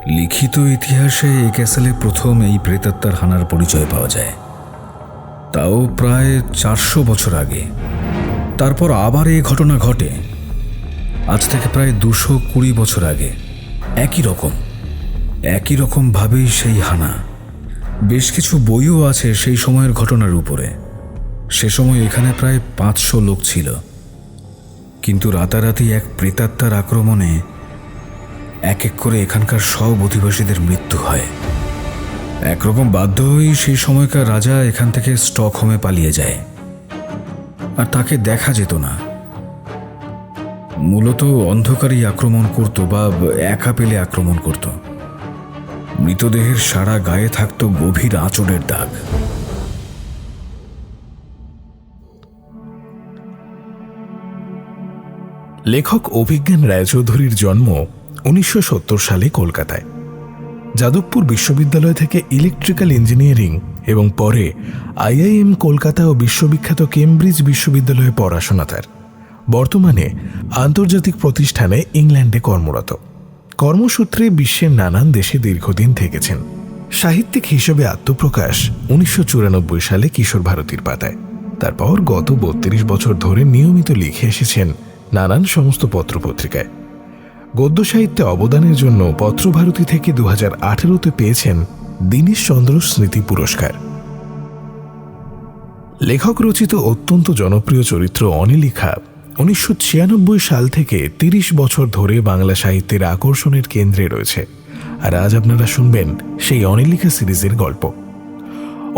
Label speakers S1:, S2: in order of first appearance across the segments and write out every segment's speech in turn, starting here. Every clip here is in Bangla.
S1: লিখিত ইতিহাসে এই ক্যাসেলে প্রথম এই প্রেতাত্মার হানার পরিচয় পাওয়া যায়, তাও প্রায় 400 বছর আগে। তারপর আবার এই ঘটনা ঘটে আজ থেকে প্রায় 220 বছর আগে। একই রকম ভাবেই সেই হানা। বেশ কিছু বইও আছে সেই সময়ের ঘটনার উপরে। সে সময় এখানে প্রায় 500 লোক ছিল, কিন্তু রাতারাতি এক প্রেতাত্মার আক্রমণে এক এক করে এখানকার সব অধিবাসীদের মৃত্যু হয়। একরকম বাধ্য হয়েই সেই সময়কার রাজা এখান থেকে স্টকহোমে পালিয়ে যায়, আর তাকে দেখা যেত না। মূলত অন্ধকারই আক্রমণ করত বা একা পেলে আক্রমণ করত। মৃতদেহের সারা গায়ে থাকত গভীর আঁচড়ের দাগ।
S2: লেখক অভিজ্ঞান রায়চৌধুরীর জন্ম 1970 সালে কলকাতায়। যাদবপুর বিশ্ববিদ্যালয় থেকে ইলেকট্রিক্যাল ইঞ্জিনিয়ারিং এবং পরে আইআইএম কলকাতা ও বিশ্ববিখ্যাত কেমব্রিজ বিশ্ববিদ্যালয়ে পড়াশোনা তার। বর্তমানে আন্তর্জাতিক প্রতিষ্ঠানে ইংল্যান্ডে কর্মরত। কর্মসূত্রে বিশ্বের নানান দেশে দীর্ঘদিন থেকেছেন। সাহিত্যিক হিসেবে আত্মপ্রকাশ 1994 সালে কিশোর ভারতীর পাতায়। তারপর গত 32 বছর ধরে নিয়মিত লিখে এসেছেন নানান সমস্ত পত্রপত্রিকায়। গদ্য সাহিত্যে অবদানের জন্য পত্রভারতী থেকে 2018-তে পেয়েছেন দীনেশচন্দ্র স্মৃতি পুরস্কার। লেখক রচিত অত্যন্ত জনপ্রিয় চরিত্র অনিলিখা 1996 সাল থেকে 30 বছর ধরে বাংলা সাহিত্যের আকর্ষণের কেন্দ্রে রয়েছে। আর আজ আপনারা শুনবেন সেই অনিলিখা সিরিজের গল্প।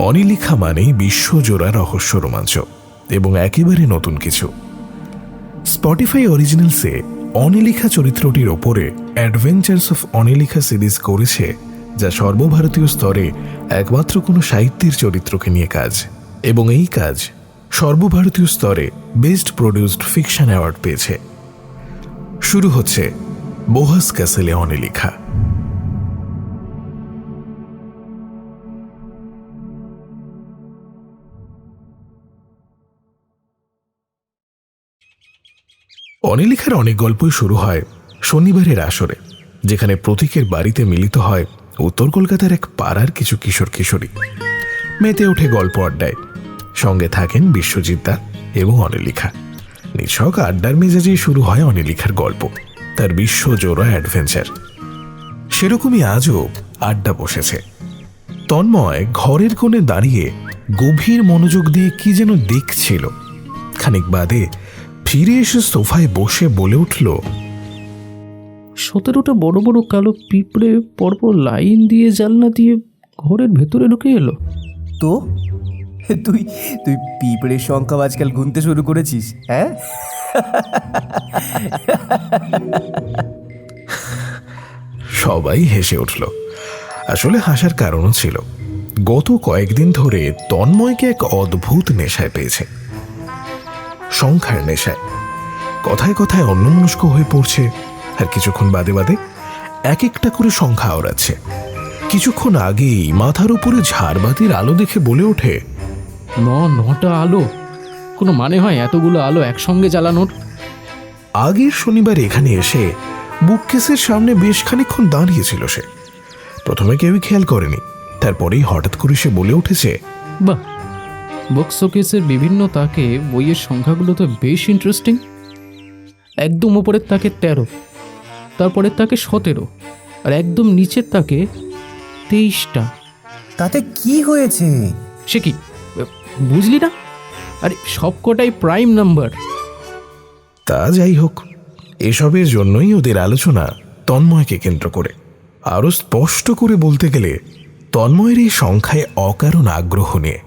S2: অনিলিখা মানেই বিশ্বজোড়া রহস্য রোমাঞ্চ এবং একেবারে নতুন কিছু। স্পটিফাই অরিজিনালসে অনিলিখা চরিত্রটির ওপরে অ্যাডভেঞ্চার্স অফ অনিলিখা সিরিজ করেছে, যা সর্বভারতীয় স্তরে একমাত্র কোনো সাহিত্যের চরিত্রকে নিয়ে কাজ, এবং এই কাজ সর্বভারতীয় স্তরে বেস্ট প্রডিউসড ফিকশন অ্যাওয়ার্ড পেয়েছে। শুরু হচ্ছে বোহাস ক্যাসেলে অনিলিখা। অনিলিখার অনেক গল্পই শুরু হয় শনিবারের আসরে, যেখানে প্রতীকের বাড়িতে মিলিত হয় উত্তর কলকাতার এক পাড়ার কিছু কিশোর কিশোরী। মেতে ওঠে গল্প আড্ডায়। সঙ্গে থাকেন বিশ্বজিৎ দা এবং অনিলিখা। নিছক আড্ডার মেজাজেই শুরু হয় অনিলিখার গল্প, তার বিশ্বজোড়া অ্যাডভেঞ্চার। সেরকমই আজও আড্ডা বসেছে। তন্ময় ঘরের কোণে দাঁড়িয়ে গভীর মনোযোগ দিয়ে কি যেন দেখছিল। খানিক বাদে ফিরে এসে সোফায় বসে বলে উঠল,
S3: 17টা বড় বড় কালো পিঁপড়ে পরপর লাইন দিয়ে জানলা দিয়ে ঘরের ভেতরে ঢুকে এলো।
S4: তো তুই তুই পিঁপড়ের সংখ্যা আজকাল গুনতে শুরু করেছিস? হ্যাঁ,
S2: সবাই হেসে উঠল। আসলে হাসার কারণও ছিল। গত কয়েকদিন ধরে তন্ময়কে এক অদ্ভুত নেশায় পেয়েছে, সংখ্যার নেশায়। কথায় কথায় অন্যমনস্ক হয়ে পড়ছে, আর কিছুক্ষণ বাদে বাদে এক একটা করে সংখ্যা ওড়াচ্ছে। কিছুক্ষণ আগেই মাথার উপরে ঝাড়বাতির আলো দেখে বলে ওঠে,
S3: 9টা আলো, কোনো মানে হয় এতগুলো আলো একসঙ্গে জ্বালানোর?
S2: আগের শনিবার এখানে এসে বুককেসের সামনে বেশ খানিকক্ষণ দাঁড়িয়েছিল সে। প্রথমে কেউই খেয়াল করেনি, তারপরেই হঠাৎ করে সে বলে উঠেছে,
S3: বাহ, বুক শোকেসের বিভিন্ন তাকে বইয়ের সংখ্যাগুলো তো বেশ ইন্টারেস্টিং। একদম ওপরের তাকে 13, তারপরের তাকে 17, আর একদম নিচের তাকে 23টা।
S4: তাতে কি হয়েছে?
S3: সে কি বুঝলি না? আরে সবকটাই প্রাইম নাম্বার।
S2: তা যাই হোক, এসবের জন্যই ওদের আলোচনা তন্ময়কে কেন্দ্র করে। আরো স্পষ্ট করে বলতে গেলে তন্ময়ের এই সংখ্যায় অকারণ আগ্রহ নিয়ে।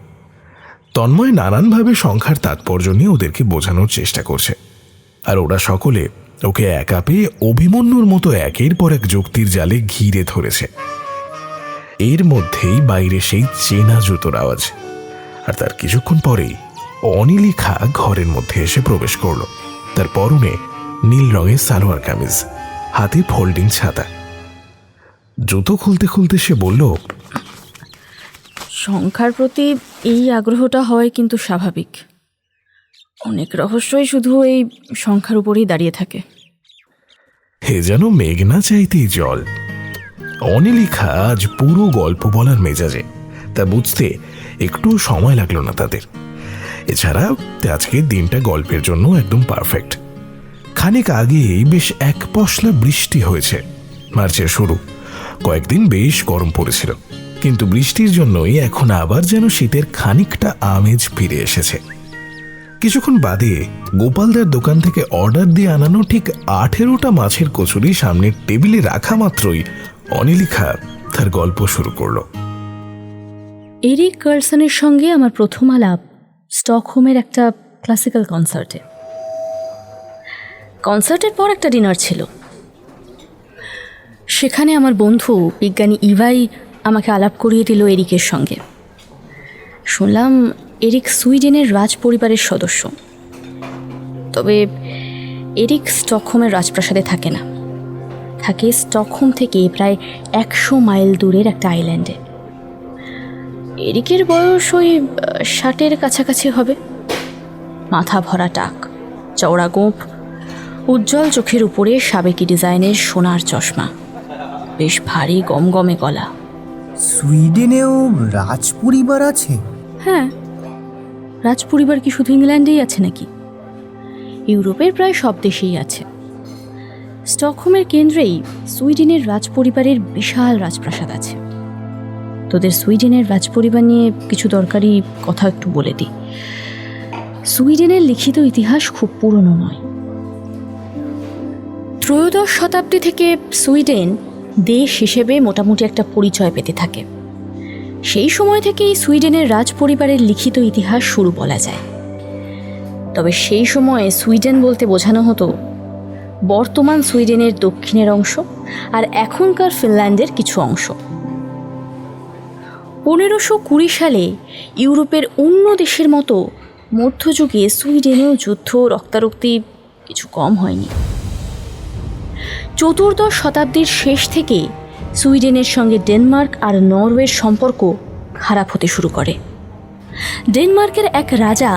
S2: তন্ময় নানানভাবে সংখ্যার তাৎপর্য নিয়ে ওদেরকে বোঝানোর চেষ্টা করছে, আর ওরা সকলে ওকে একা পেয়ে অভিমন্যুর মতো একের পর এক যুক্তির জালে ঘিরে ধরেছে। এর মধ্যেই বাইরে সেই চেনা জুতোর আওয়াজ, আর তার কিছুক্ষণ পরেই অনিলিখা ঘরের মধ্যে এসে প্রবেশ করল। তার পরনে নীল রঙের সালোয়ার কামিজ, হাতে ফোল্ডিং ছাতা। জুতো খুলতে খুলতে সে বলল,
S5: সংখ্যার প্রতি এই আগ্রহটা হয় কিন্তু স্বাভাবিক। অনেক রহস্যই শুধু এই সংখ্যার উপরেই দাঁড়িয়ে থাকে।
S2: হে যেন মেঘনা চাইতেই জল। অনিলিখা আজ পুরো গল্প বলার মেজাজে, তা বুঝতে একটু সময় লাগলো না তাদের। এছাড়া আজকের দিনটা গল্পের জন্য একদম পারফেক্ট। খানিক আগেই বেশ এক পশলা বৃষ্টি হয়েছে। মার্চের শুরু, কয়েকদিন বেশ গরম পড়েছিল, কিন্তু বৃষ্টির জন্যই এখন আবার যেন শীতের খানিকটা আমেজ ফিরে এসেছে। কিছুক্ষণ বাদে গোপালদার দোকান থেকে অর্ডার দিয়ে আনানো ঠিক 18টা মাছের কচুরি সামনের টেবিলে রাখা মাত্রই অনিলিখা তার গল্প শুরু করলো।
S5: এরিক কার্সনের সঙ্গে আমার প্রথম আলাপ স্টকহোমের একটা ক্লাসিক্যাল কনসার্টে। কনসার্টের পর একটা ডিনার ছিল। সেখানে আমার বন্ধু বিজ্ঞানী ইভাই আমাকে আলাপ করিয়ে দিল এরিকের সঙ্গে। শুনলাম এরিক সুইডেনের রাজ পরিবারের সদস্য। তবে এরিক স্টকহোমের রাজপ্রাসাদে থাকে না, থাকে স্টকহোম থেকে প্রায় 100 মাইল দূরের একটা আইল্যান্ডে। এরিকের বয়স ওই 60-এর কাছাকাছি হবে। মাথা ভরা টাক, চওড়া গোঁফ, উজ্জ্বল চোখের উপরে সাবেকি ডিজাইনের সোনার চশমা, বেশ ভারী গমগমে গলা।
S4: সুইডেনেও রাজ পরিবার আছে?
S5: হ্যাঁ, রাজপরিবার কি শুধু ইংল্যান্ডেই আছে নাকি? ইউরোপের প্রায় সব দেশেই আছে। স্টকহোমের কেন্দ্রেই সুইডেনের রাজপরিবারের বিশাল রাজপ্রাসাদ আছে। তোদের সুইডেনের রাজপরিবার নিয়ে কিছু দরকারি কথা একটু বলে দিই। সুইডেনের লিখিত ইতিহাস খুব পুরনো নয়। ত্রয়োদশ শতাব্দী থেকে সুইডেন দেশ হিসেবে মোটামুটি একটা পরিচয় পেতে থাকে। সেই সময় থেকেই সুইডেনের রাজপরিবারের লিখিত ইতিহাস শুরু বলা যায়। তবে সেই সময়ে সুইডেন বলতে বোঝানো হতো বর্তমান সুইডেনের দক্ষিণের অংশ আর এখনকার ফিনল্যান্ডের কিছু অংশ। 1520 সালে ইউরোপের অন্য দেশের মতো মধ্যযুগে সুইডেনেও যুদ্ধ, রক্তারক্তি কিছু কম হয়নি। চতুর্দশ শতাব্দীর শেষ থেকে সুইডেনের সঙ্গে ডেনমার্ক আর নরওয়ের সম্পর্ক খারাপ হতে শুরু করে। ডেনমার্কের এক রাজা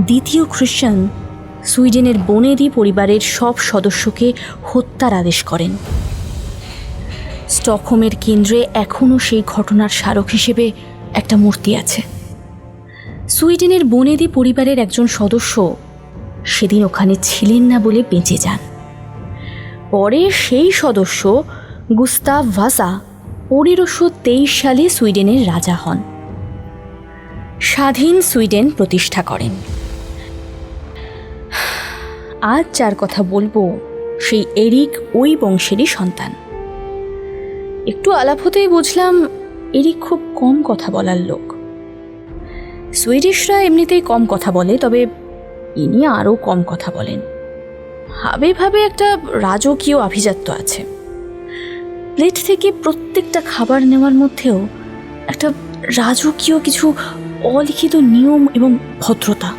S5: দ্বিতীয় খ্রিস্টান সুইডেনের বনেদি পরিবারের সব সদস্যকে হত্যার আদেশ করেন। স্টকহোমের কেন্দ্রে এখনও সেই ঘটনার স্মারক হিসেবে একটা মূর্তি আছে। সুইডেনের বনেদি পরিবারের একজন সদস্য সেদিন ওখানে ছিলেন না বলে বেঁচে যান। পরে সেই সদস্য গুস্তাভ ভাসা 1523 সালে সুইডেনের রাজা হন, স্বাধীন সুইডেন প্রতিষ্ঠা করেন। আজ যার কথা বলবো সেই এরিক ওই বংশেরই সন্তান। একটু আলাপ হতেই বুঝলাম এরিক খুব কম কথা বলার লোক। সুইডিশরা এমনিতেই কম কথা বলে, তবে ইনি আরও কম কথা বলেন। ভাবে ভাবে একটা রাজকীয় আভিজাত্য আছে। প্লেট থেকে প্রত্যেকটা খাবার নেওয়ার মধ্যেও একটা রাজকীয় কিছু অলিখিত নিয়ম এবং ভদ্রতা।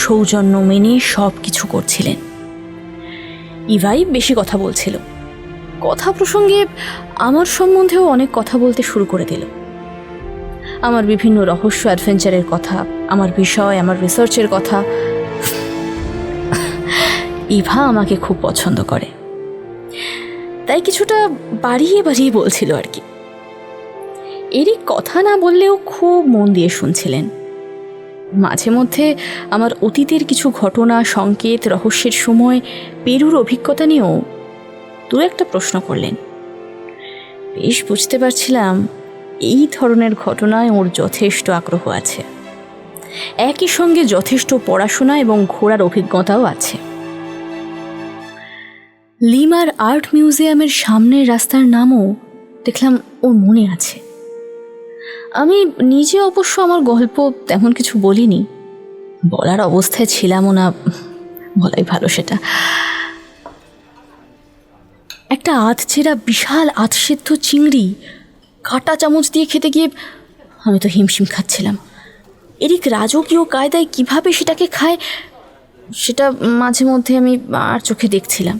S5: সৌজন্য মেনে সব কিছু করছিলেন। ইভাই বেশি কথা বলছিল। কথা প্রসঙ্গে আমার সম্বন্ধেও অনেক কথা বলতে শুরু করে দিল। আমার বিভিন্ন রহস্য, অ্যাডভেঞ্চারের কথা, আমার বিষয়, আমার রিসার্চের কথা। ইভা আমাকে খুব পছন্দ করে, তাই কিছুটা বাড়িয়ে বাড়িয়ে বলছিল আর কি। এরিক কথা না বললেও খুব মন দিয়ে শুনছিলেন। মাঝে মধ্যে আমার অতীতের কিছু ঘটনা, সংকেত, রহস্যের সময় পেরুর অভিজ্ঞতা নিয়েও দু একটা প্রশ্ন করলেন। বেশ বুঝতে পারছিলাম এই ধরনের ঘটনায় ওর যথেষ্ট আগ্রহ আছে। একই সঙ্গে যথেষ্ট পড়াশোনা এবং ঘোরার অভিজ্ঞতাও আছে। লিমার আর্ট মিউজিয়ামের সামনের রাস্তার নামও দেখলাম ওর মনে আছে। আমি নিজে অবশ্য আমার গল্প তেমন কিছু বলিনি, বলার অবস্থায় ছিলামও না, বলাই ভালো সেটা। একটা আধচেরা বিশাল আধসেদ্ধ চিংড়ি কাঁটা চামচ দিয়ে খেতে গিয়ে আমি তো হিমশিম খাচ্ছিলাম। এরিক রাজকীয় কায়দায় কিভাবে সেটাকে খায় সেটা মাঝে মধ্যে আমি আর চোখে দেখছিলাম,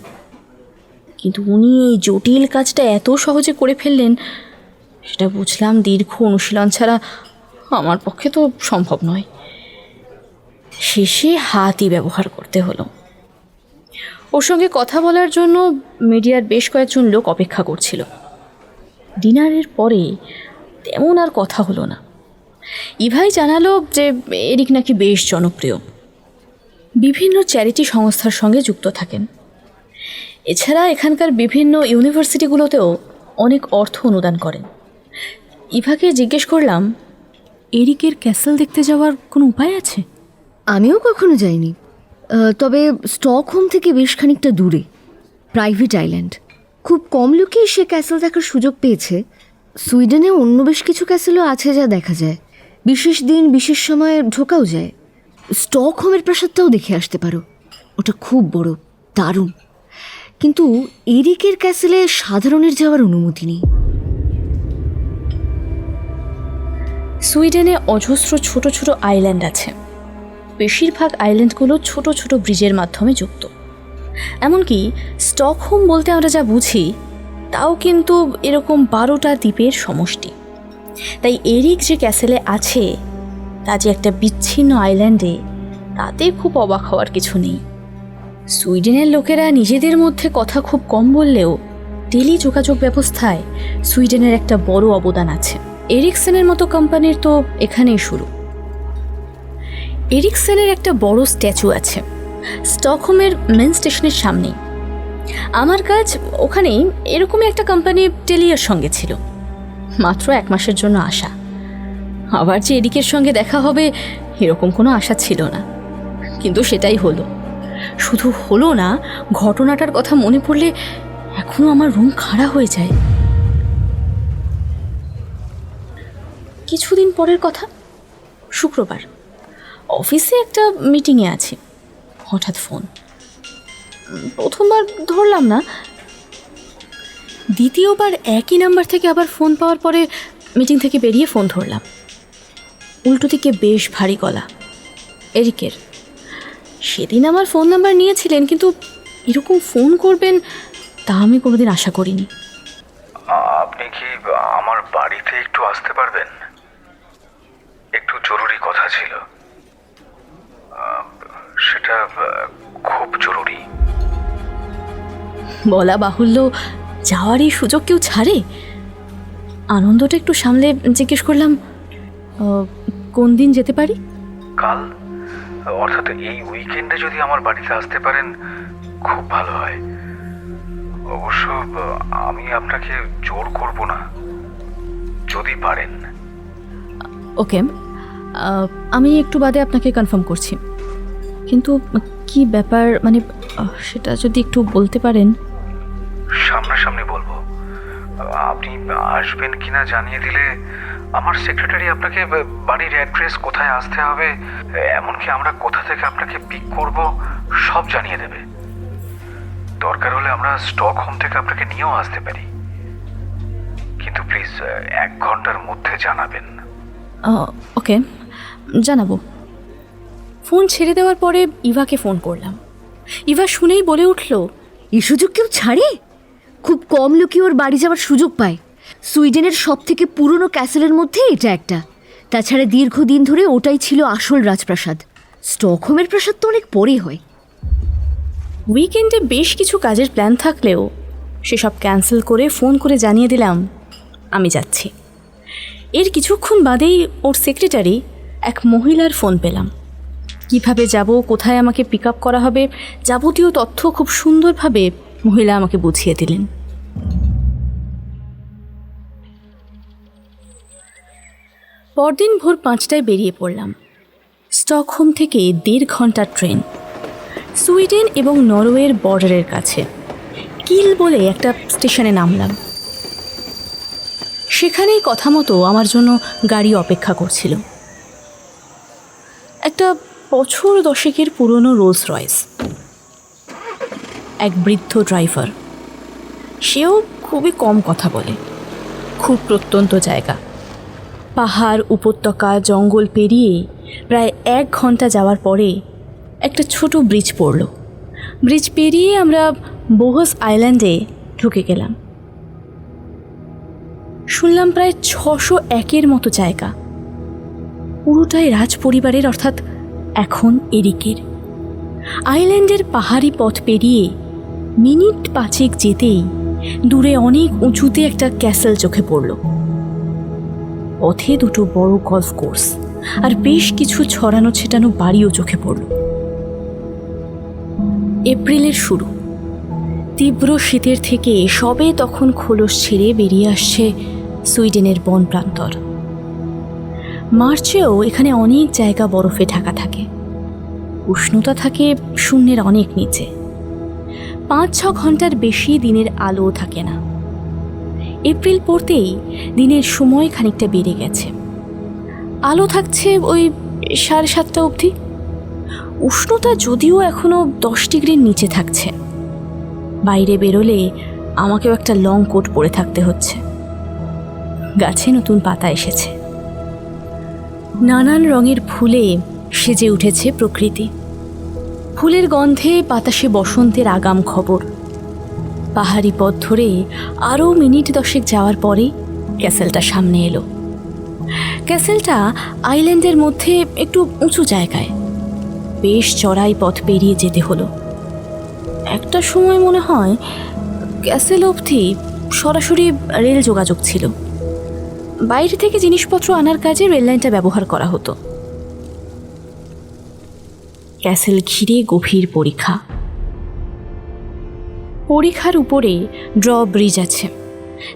S5: কিন্তু উনি এই জটিল কাজটা এত সহজে করে ফেললেন সেটা বুঝলাম দীর্ঘ অনুশীলন ছাড়া আমার পক্ষে তো সম্ভব নয়। শেষে হাতই ব্যবহার করতে হলো। ওর সঙ্গে কথা বলার জন্য মিডিয়ার বেশ কয়েকজন লোক অপেক্ষা করছিল। ডিনারের পরে তেমন আর কথা হলো না। ইভাই জানালো যে এরিক নাকি বেশ জনপ্রিয়, বিভিন্ন চ্যারিটি সংস্থার সঙ্গে যুক্ত থাকেন। এছাড়া এখানকার বিভিন্ন ইউনিভার্সিটিগুলোতেও অনেক অর্থ অনুদান করেন। ইভাকে জিজ্ঞেস করলাম, এরিকের ক্যাসেল দেখতে যাওয়ার কোনো উপায় আছে?
S6: আমিও কখনো যাইনি, তবে স্টকহোম থেকে বেশ খানিকটা দূরে, প্রাইভেট আইল্যান্ড। খুব কম লোকেই সে ক্যাসেল দেখার সুযোগ পেয়েছে। সুইডেনে অন্য বেশ কিছু ক্যাসেলও আছে যা দেখা যায়, বিশেষ দিন বিশেষ সময়ে ঢোকাও যায়। স্টকহোমের প্রাসাদটাও দেখে আসতে পারো, ওটা খুব বড়, দারুণ। কিন্তু এরিকের ক্যাসেলে সাধারণের যাওয়ার অনুমতি নেই।
S5: সুইডেনে অজস্র ছোট ছোট আইল্যান্ড আছে। বেশিরভাগ আইল্যান্ডগুলো ছোট ছোট ব্রিজের মাধ্যমে যুক্ত। এমনকি স্টকহোম বলতে আমরা যা বুঝি তাও কিন্তু এরকম 12টা দ্বীপের সমষ্টি। তাই এরিক যে ক্যাসেলে আছে তা যে একটা বিচ্ছিন্ন আইল্যান্ডে, তাতে খুব অবাক হওয়ার কিছু নেই। সুইডেনের লোকেরা নিজেদের মধ্যে কথা খুব কম বললেও টেলি যোগাযোগ ব্যবস্থায় সুইডেনের একটা বড় অবদান আছে। এরিকসেনের মতো কোম্পানির তো এখানেই শুরু। এরিকসেনের একটা বড় স্ট্যাচু আছে স্টকহোমের মেন স্টেশনের সামনেই। আমার কাজ ওখানেই এরকমই একটা কোম্পানি টেলিয়ার সঙ্গে ছিল। মাত্র 1 মাসের জন্য আসা। আবার যে এরিকের সঙ্গে দেখা হবে এরকম কোনো আশা ছিল না, কিন্তু সেটাই হলো। শুধু হলো না, ঘটনাটার কথা মনে পড়লে এখনো আমার রুম খাড়া হয়ে যায়। কিছুদিন পরের কথা, শুক্রবার, অফিসে একটা মিটিংয়ে আছি। হঠাৎ ফোন। প্রথমবার ধরলাম না, দ্বিতীয়বার একই নাম্বার থেকে আবার ফোন পাওয়ার পরে মিটিং থেকে বেরিয়ে ফোন ধরলাম। উল্টো দিকে বেশ ভারী গলা, এরিকের। সেদিন আমার ফোন নাম্বার নিয়েছিলেন, কিন্তু এরকম ফোন করবেন তা আমি কোনোদিন আশা করিনি।
S1: আপনি কি আমার বাড়িতে একটু আসতে পারবেন? একটু জরুরি কথা ছিল, সেটা খুব জরুরি।
S5: বলা বাহুল্য, যাওয়ার এই সুযোগ কেউ ছাড়ে? আনন্দটা একটু সামলে জিজ্ঞেস করলাম, কোন দিন যেতে পারি?
S1: কাল, অর্থাৎ এই উইকেন্ডে যদি আমার বাড়িতে আসতে পারেন খুব ভালো হয়। অবশ্য আমি আপনাকে জোর করব না, যদি পারেন।
S5: ওকে, আমি একটু বাদে আপনাকে কনফার্ম করছি। কিন্তু কি ব্যাপার, মানে সেটা যদি একটু বলতে পারেন।
S1: সামনাসামনি বলবো। আপনি আসবেন কিনা জানিয়ে দিলে আমার সেক্রেটারি আপনাকে বাড়ির অ্যাড্রেস, কোথায় আসতে হবে, এমনকি আমরা কোথা থেকে আপনাকে পিক করব সব জানিয়ে দেবে। দরকার হলে আমরা স্টকহোম থেকে আপনাকে নিয়েও আসতে পারি, কিন্তু প্লিজ 1 ঘন্টার মধ্যে জানাবেন।
S5: ওকে, জানাবো। ফোন ছেড়ে দেওয়ার পরে ইভাকে ফোন করলাম। ইভা শুনেই বলে উঠল,
S6: এই সুযোগ কেউ ছাড়ে? খুব কম লোকই ওর বাড়ি যাওয়ার সুযোগ পায়। সুইডেনের সব থেকে পুরনো ক্যাসেলের মধ্যে এটা একটা। তাছাড়া দীর্ঘদিন ধরে ওটাই ছিল আসল রাজপ্রাসাদ। স্টকহোমের প্রাসাদ তো অনেক পরে হয়।
S5: উইকেন্ডে বেশ কিছু কাজের প্ল্যান থাকলেও সেসব ক্যান্সেল করে ফোন করে জানিয়ে দিলাম আমি যাচ্ছি। এর কিছুক্ষণ বাদেই ওর সেক্রেটারি এক মহিলার ফোন পেলাম। কিভাবে যাব, কোথায় আমাকে পিক আপ করা হবে, যাবতীয় তথ্য খুব সুন্দরভাবে মহিলা আমাকে বুঝিয়ে দিলেন। পরদিন ভোর 5টায় বেরিয়ে পড়লাম। স্টকহোম থেকে 1.5 ঘন্টার ট্রেন। সুইডেন এবং নরওয়ের বর্ডারের কাছে কিল বলে একটা স্টেশনে নামলাম। সেখানেই কথা মতো আমার জন্য গাড়ি অপেক্ষা করছিল। একটা বছর 10 পুরনো রোলস রয়েস। এক বৃদ্ধ ড্রাইভার, সেও খুবই কম কথা বলে। খুব প্রত্যন্ত জায়গা, পাহাড়, উপত্যকা, জঙ্গল পেরিয়ে প্রায় 1 ঘন্টা যাওয়ার পরে একটা ছোট ব্রিজ পড়ল। ব্রিজ পেরিয়ে আমরা বোহস আইল্যান্ডে ঢুকে গেলাম। শুনলাম প্রায় 601 মতো জায়গা, পুরোটাই রাজ পরিবারের, অর্থাৎ এখন এরিকের। আইল্যান্ডের পাহাড়ি পথ পেরিয়ে মিনিট 5 যেতেই দূরে অনেক উঁচুতে একটা ক্যাসেল চোখে পড়ল। পথে দুটো বড় গলফ কোর্স আর বেশ কিছু ছড়ানো ছেটানো বাড়িও চোখে পড়ল। এপ্রিলের শুরু, তীব্র শীতের থেকে সবে তখন খোলস ছেড়ে বেরিয়ে আসছে সুইডেনের বন প্রান্তর। মার্চেও এখানে অনেক জায়গা বরফে ঢাকা থাকে, উষ্ণতা থাকে শূন্যের অনেক নিচে। 5-6 ঘন্টার বেশি দিনের আলো থাকে না। এপ্রিল পড়তেই দিনের সময় খানিকটা বেড়ে গেছে, আলো থাকছে ওই 7:30 অবধি। উষ্ণতা যদিও এখনো 10 ডিগ্রির নিচে থাকছে। বাইরে বেরোলে আমাকেও একটা লং কোট পরে থাকতে হচ্ছে। গাছে নতুন পাতা এসেছে, নানান রঙের ফুলে সেজে উঠেছে প্রকৃতি। ফুলের গন্ধে বাতাসে বসন্তের আগাম খবর। পাহাড়ি পথ ধরে আরও মিনিট 10 যাওয়ার পরে ক্যাসেলটা সামনে এলো। ক্যাসেলটা আইল্যান্ডের মধ্যে একটু উঁচু জায়গায়, বেশ চড়াই পথ পেরিয়ে যেতে হলো। একটা সময় মনে হয় ক্যাসেল অবধি সরাসরি রেল যোগাযোগ ছিল। বাইরে থেকে জিনিসপত্র আনার কাজে রেললাইনটা ব্যবহার করা হতো। ক্যাসেল ঘিরে গভীর পরিখা। পরিখার উপরে ড্র ব্রিজ আছে,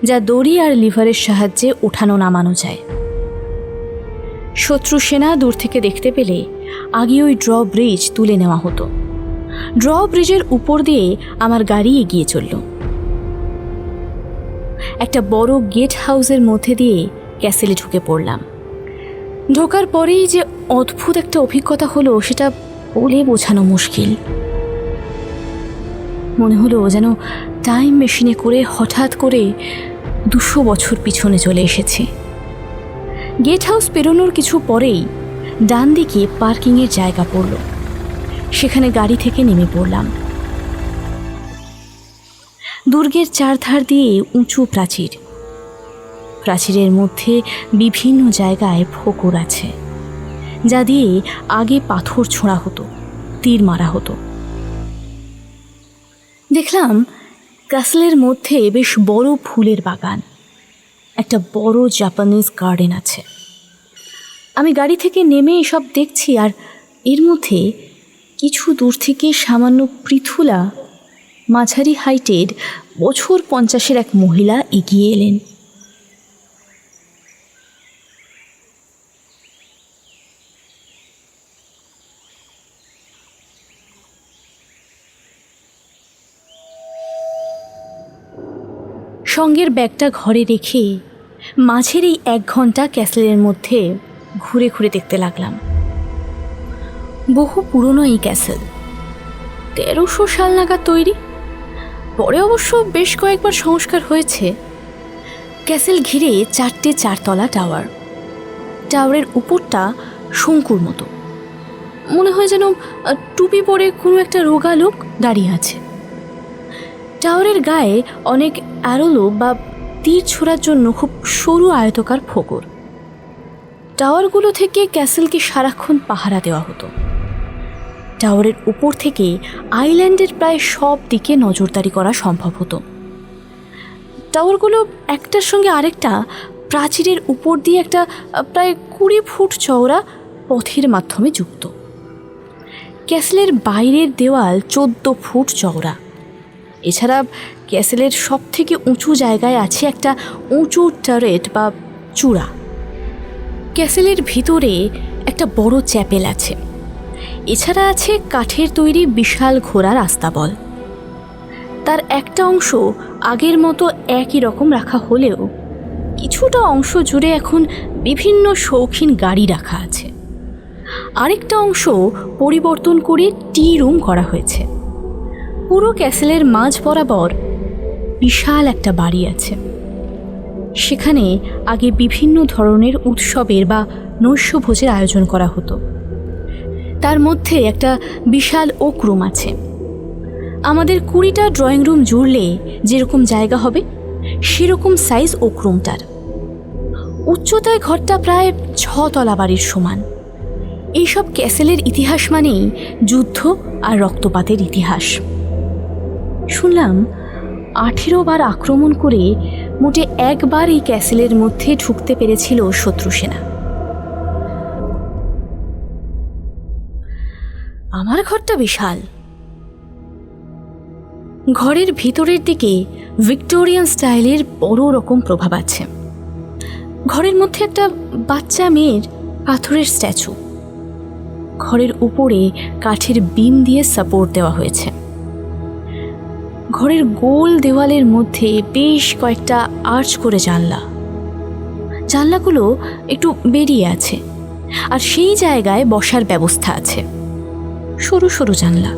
S5: যা দড়ি আর লিভারের সাহায্যে ওঠানো নামানো যায়। শত্রু সেনা দূর থেকে দেখতে পেলে আগে ওই ড্র ব্রিজ তুলে নেওয়া হতো। ড্র ব্রিজের উপর দিয়ে আমার গাড়ি এগিয়ে চলল। একটা বড় গেট হাউসের মধ্যে দিয়ে ক্যাসেলে ঢুকে পড়লাম। ঢোকার পরেই যে অদ্ভুত একটা অভিজ্ঞতা হলো সেটা বলে বোঝানো মুশকিল। মনে হলো যেন টাইম মেশিনে করে হঠাৎ করে 200 বছর পিছনে চলে এসেছি। গেট হাউস পেরোনোর কিছু পরেই ডান দিকে পার্কিংয়ের জায়গা পড়ল। সেখানে গাড়ি থেকে নেমে পড়লাম। দুর্গের চারধার দিয়ে উঁচু প্রাচীর। প্রাচীরের মধ্যে বিভিন্ন জায়গায় ফোকর আছে, যা দিয়ে আগে পাথর ছোঁড়া হতো, তীর মারা হতো। দেখলাম ক্যাসেলের মধ্যে বেশ বড় ফুলের বাগান, একটা বড় জাপানিজ গার্ডেন আছে। আমি গাড়ি থেকে নেমে এসব দেখছি, আর এর মধ্যে কিছু দূর থেকে সামান্য পৃথুলা মাঝারি হাইটের বছর 50-এর এক মহিলা এগিয়ে এলেন। সঙ্গের ব্যাগটা ঘরে রেখে মাঝের এই 1 ঘন্টা ক্যাসেলের মধ্যে ঘুরে ঘুরে দেখতে লাগলাম। বহু পুরনো এই ক্যাসেল, 1300 সাল নাগাদ তৈরি। পরে অবশ্য বেশ কয়েকবার সংস্কার হয়েছে। ক্যাসেল ঘিরে 4টে 4তলা টাওয়ার। টাওয়ারের উপরটা শঙ্কুর মতো, মনে হয় যেন টুপি পরে কোনো একটা রোগা লোক দাঁড়িয়ে আছে। টাওয়ারের গায়ে অনেক অ্যারোলো বা তীর ছোড়ার জন্য খুব সরু আয়তকার ফোকর। টাওয়ারগুলো থেকে ক্যাসেলকে সারাক্ষণ পাহারা দেওয়া হতো। টাওয়ারের উপর থেকে আইল্যান্ডের প্রায় সব দিকে নজরদারি করা সম্ভব হতো। টাওয়ারগুলো একটার সঙ্গে আরেকটা প্রাচীরের উপর দিয়ে একটা প্রায় 20 ফুট চওড়া পথের মাধ্যমে যুক্ত। ক্যাসেলের বাইরের দেওয়াল 14 ফুট চওড়া। এছাড়া ক্যাসেলের সব থেকে উঁচু জায়গায় আছে একটা উঁচু টারেট বা চূড়া। ক্যাসেলের ভিতরে একটা বড় চ্যাপেল আছে। এছাড়া আছে কাঠের তৈরি বিশাল ঘোড়ার আস্তাবল। তার একটা অংশ আগের মতো একই রকম রাখা হলেও কিছুটা অংশ জুড়ে এখন বিভিন্ন শৌখিন গাড়ি রাখা আছে। আরেকটা অংশ পরিবর্তন করে টি রুম করা হয়েছে। পুরো ক্যাসেলের মাঝ বরাবর বিশাল একটা বাড়ি আছে। সেখানে আগে বিভিন্ন ধরনের উৎসবের বা নৈশভোজের আয়োজন করা হতো। তার মধ্যে একটা বিশাল ওক রুম আছে। আমাদের 20টা ড্রয়িং রুম জুড়লে যেরকম জায়গা হবে সেরকম সাইজ ওক রুমটার। উচ্চতায় ঘরটা প্রায় 6 তলা বাড়ির সমান। এইসব ক্যাসেলের ইতিহাস মানেই যুদ্ধ আর রক্তপাতের ইতিহাস। শুনলাম 18 বার আক্রমণ করে মোটে একবার এই ক্যাসেলের মধ্যে ঢুকতে পেরেছিল শত্রু সেনা। আমার ঘরটা বিশাল। ঘরের ভিতরের দিকে ভিক্টোরিয়ান স্টাইলের বড় রকম প্রভাব আছে। ঘরের মধ্যে একটা বাচ্চা মেয়ের পাথরের স্ট্যাচু। ঘরের উপরে কাঠের বিম দিয়ে সাপোর্ট দেওয়া হয়েছে। ঘরের গোল দেওয়ালের মধ্যে বেশ কয়েকটা আর্চ করে জানলাগুলো একটু বেরিয়ে আছে, আর সেই জায়গায় বসার ব্যবস্থা আছে। সরু সরু জানলা,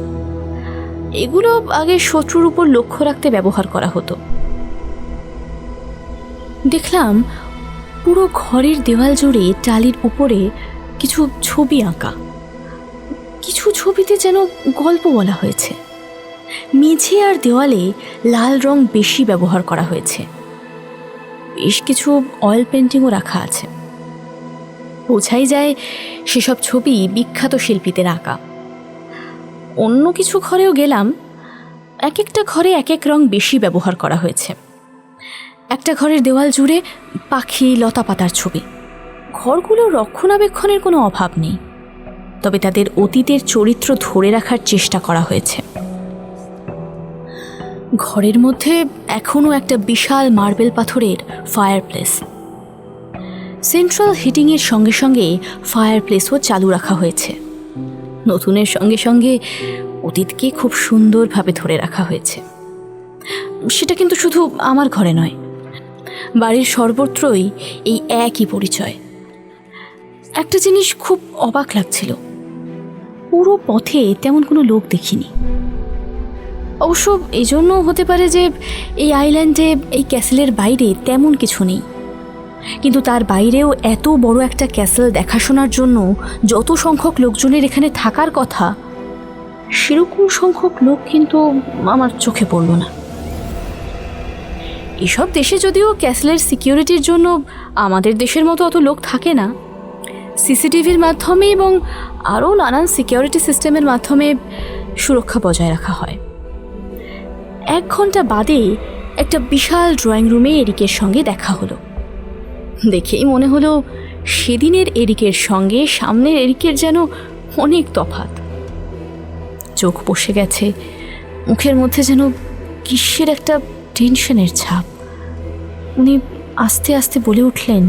S5: এগুলো আগে শত্রুর উপর লক্ষ্য রাখতে ব্যবহার করা হতো। দেখলাম পুরো ঘরের দেওয়াল জুড়ে টালির উপরে কিছু ছবি আঁকা। কিছু ছবিতে যেন গল্প বলা হয়েছে। মেঝে আর দেওয়ালে লাল রং বেশি ব্যবহার করা হয়েছে। বেশ কিছু অয়েল পেন্টিংও রাখা আছে। বোঝাই যায় সেসব ছবি বিখ্যাত শিল্পীদের আঁকা। অন্য কিছু ঘরেও গেলাম, এক একটা ঘরে এক এক রং বেশি ব্যবহার করা হয়েছে। একটা ঘরের দেওয়াল জুড়ে পাখি লতাপাতার ছবি। ঘরগুলোর রক্ষণাবেক্ষণের কোনো অভাব নেই, তবে তাদের অতীতের চরিত্র ধরে রাখার চেষ্টা করা হয়েছে। ঘরের মধ্যে এখনও একটা বিশাল মার্বেল পাথরের ফায়ারপ্লেস। সেন্ট্রাল হিটিংয়ের সঙ্গে সঙ্গে ফায়ারপ্লেসও চালু রাখা হয়েছে। নতুনের সঙ্গে সঙ্গে অতীতকে খুব সুন্দরভাবে ধরে রাখা হয়েছে। সেটা কিন্তু শুধু আমার ঘরে নয়, বাড়ির সর্বত্রই এই একই পরিচয়। একটা জিনিস খুব অবাক লাগছিল, পুরো পথে তেমন কোনো লোক দেখিনি। অবশ্য এই জন্য হতে পারে যে এই আইল্যান্ডে, এই ক্যাসেলের বাইরে তেমন কিছু নেই। কিন্তু তার বাইরেও এত বড় একটা ক্যাসেল দেখাশোনার জন্য যত সংখ্যক লোকজনের এখানে থাকার কথা, সেরকম সংখ্যক লোক কিন্তু আমার চোখে পড়ল না। এসব দেশে যদিও ক্যাসেলের সিকিউরিটির জন্য আমাদের দেশের মতো অত লোক থাকে না, সিসিটিভির মাধ্যমে এবং আরও নানান সিকিউরিটি সিস্টেমের মাধ্যমে সুরক্ষা বজায় রাখা হয়। 1 ঘন্টা বাদে একটা বিশাল ড্রয়িং রুমে এরিকের সঙ্গে দেখা হলো। দেখেই মনে হলো সেদিনের এরিকের সঙ্গে সামনের এরিকের যেন অনেক তফাৎ। চোখ বসে গেছে, মুখের মধ্যে যেন কিসের একটা টেনশনের ছাপ। উনি আস্তে আস্তে বলে উঠলেন,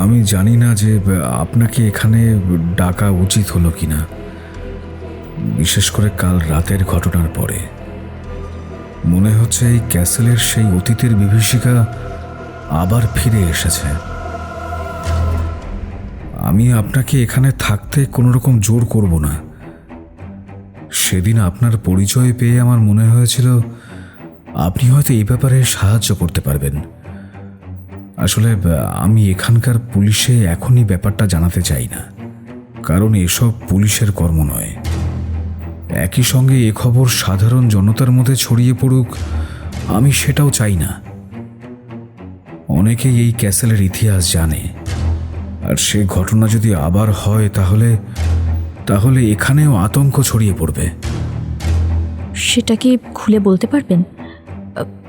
S1: আমি জানি না যে আপনাকে এখানে ডাকা উচিত হলো কিনা, বিশেষ করে কাল রাতের ঘটনার পরে। মনে হচ্ছে এই ক্যাসেলের সেই অতীতের বিভীষিকা আবার ফিরে এসেছে। আমি আপনাকে এখানে থাকতে কোনো রকম জোর করব না। সেদিন আপনার পরিচয় পেয়ে আমার মনে হয়েছিল আপনি হয়তো এই ব্যাপারে সাহায্য করতে পারবেন। আসলে আমি এখানকার পুলিশে এখনই ব্যাপারটা জানাতে চাই না, কারণ এসব পুলিশের কর্ম নয়। একই সঙ্গে এ খবর সাধারণ জনতার মধ্যে ছড়িয়ে পড়ুক, আমি সেটাও চাই না। অনেকেই এই ক্যাসেলের ইতিহাস জানে, আর সে ঘটনা যদি আবার হয় তাহলে এখানেও আতঙ্ক ছড়িয়ে পড়বে।
S5: সেটা কি খুলে বলতে পারবেন?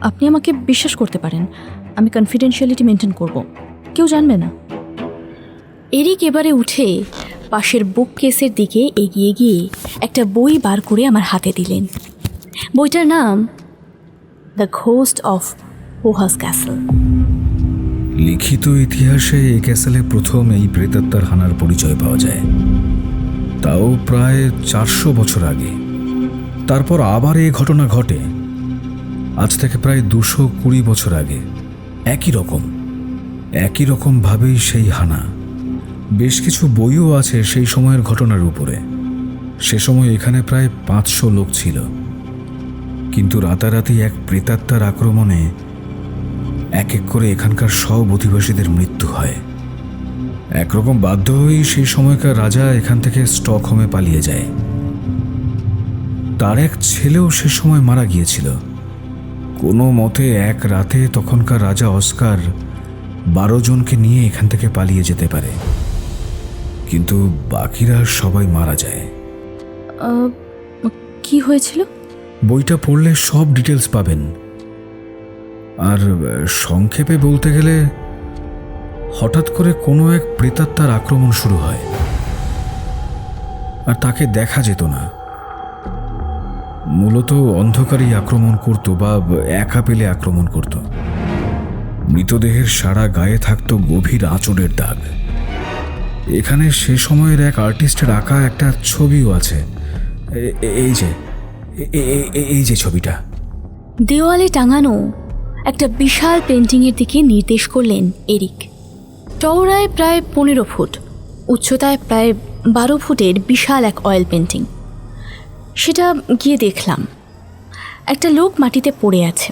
S5: আপনি আমাকে বিশ্বাস করতে পারেন, আমি কনফিডেন্সিয়ালিটি মেনটেন করব, কেউ জানবে না। এরিক এবারে উঠে পাশের বুক কেসের দিকে এগিয়ে গিয়ে একটা বই বার করে আমার হাতে দিলেন। বইটার নাম দ্য ঘোস্ট অফ পোহাস ক্যাসেল।
S1: লিখিত ইতিহাসে এই ক্যাসেলে প্রথম এই প্রেতাত্মার হানার পরিচয় পাওয়া যায়, তাও প্রায় 400 বছর আগে। তারপর আবার এই ঘটনা ঘটে আজ থেকে প্রায় 220 বছর আগে। একই রকমভাবেই সেই হানা। বেশ কিছু বইও আছে সেই সময়ের ঘটনার উপরে। সে সময় এখানে প্রায় 500 লোক ছিল, কিন্তু রাতারাতি এক প্রেতাত্মার আক্রমণে এক এক করে এখানকার সব অধিবাসীদের মৃত্যু হয়। একরকম বাধ্য হয়েই সেই সময়কার রাজা এখান থেকে স্টকহোমে পালিয়ে যায়। তার এক ছেলেও সে সময় মারা গিয়েছিল। কোনো মতে এক রাতে তখনকার রাজা অস্কার 12 জনকে নিয়ে এখান থেকে পালিয়ে যেতে পারে, কিন্তু বাকিরা সবাই মারা যায়।
S5: কি হয়েছিল?
S1: বইটা পড়লে সব ডিটেলস পাবেন। আর সংক্ষেপে বলতে গেলে হঠাৎ করে কোনো এক প্রেতাত্মার আক্রমণ শুরু হয়, আর তাকে দেখা যেত না। মূলত অন্ধকারই আক্রমণ করত বা একা পেলে আক্রমণ করত। মৃতদেহের সারা গায়ে থাকত গভীর আঁচড়ের দাগ। এখানে সে সময়ের এক আর্টিস্টের আঁকা একটা ছবিও আছে। এই যে ছবিটা।
S5: দেওয়ালে টাঙানো একটা বিশাল পেন্টিংয়ের দিকে নির্দেশ করলেন এরিক। চওড়ায় প্রায় 15 ফুট, উচ্চতায় প্রায় 12 ফুটের বিশাল এক অয়েল পেন্টিং। সেটা গিয়ে দেখলাম। একটা লোক মাটিতে পড়ে আছে।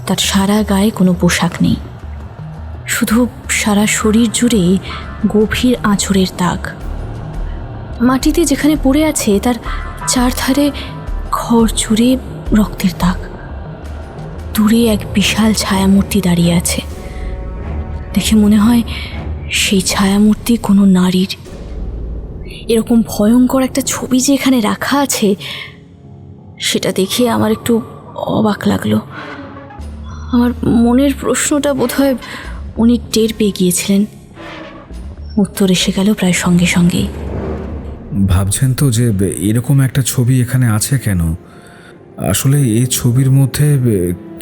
S5: তার সারা গায়ে কোনো পোশাক নেই, শুধু সারা শরীর জুড়ে গভীর আঁচড়ের দাগ। মাটিতে যেখানে পড়ে আছে তার চারধারে খড় জুড়ে রক্তের দাগ। দূরে এক বিশাল ছায়ামূর্তি দাঁড়িয়ে আছে। দেখে মনে হয় সেই ছায়ামূর্তি কোনো নারীর। এরকম ভয়ঙ্কর একটা ছবি যে এখানে রাখা আছে, সেটা দেখে আমার একটু অবাক লাগলো। আমার মনের প্রশ্নটা বোধহয় উনি টের পেয়ে গিয়েছিলেন। উত্তর এসে গেল প্রায় সঙ্গে সঙ্গেই।
S1: ভাবছেন তো যে এরকম একটা ছবি এখানে আছে কেন? আসলে এই ছবির মধ্যে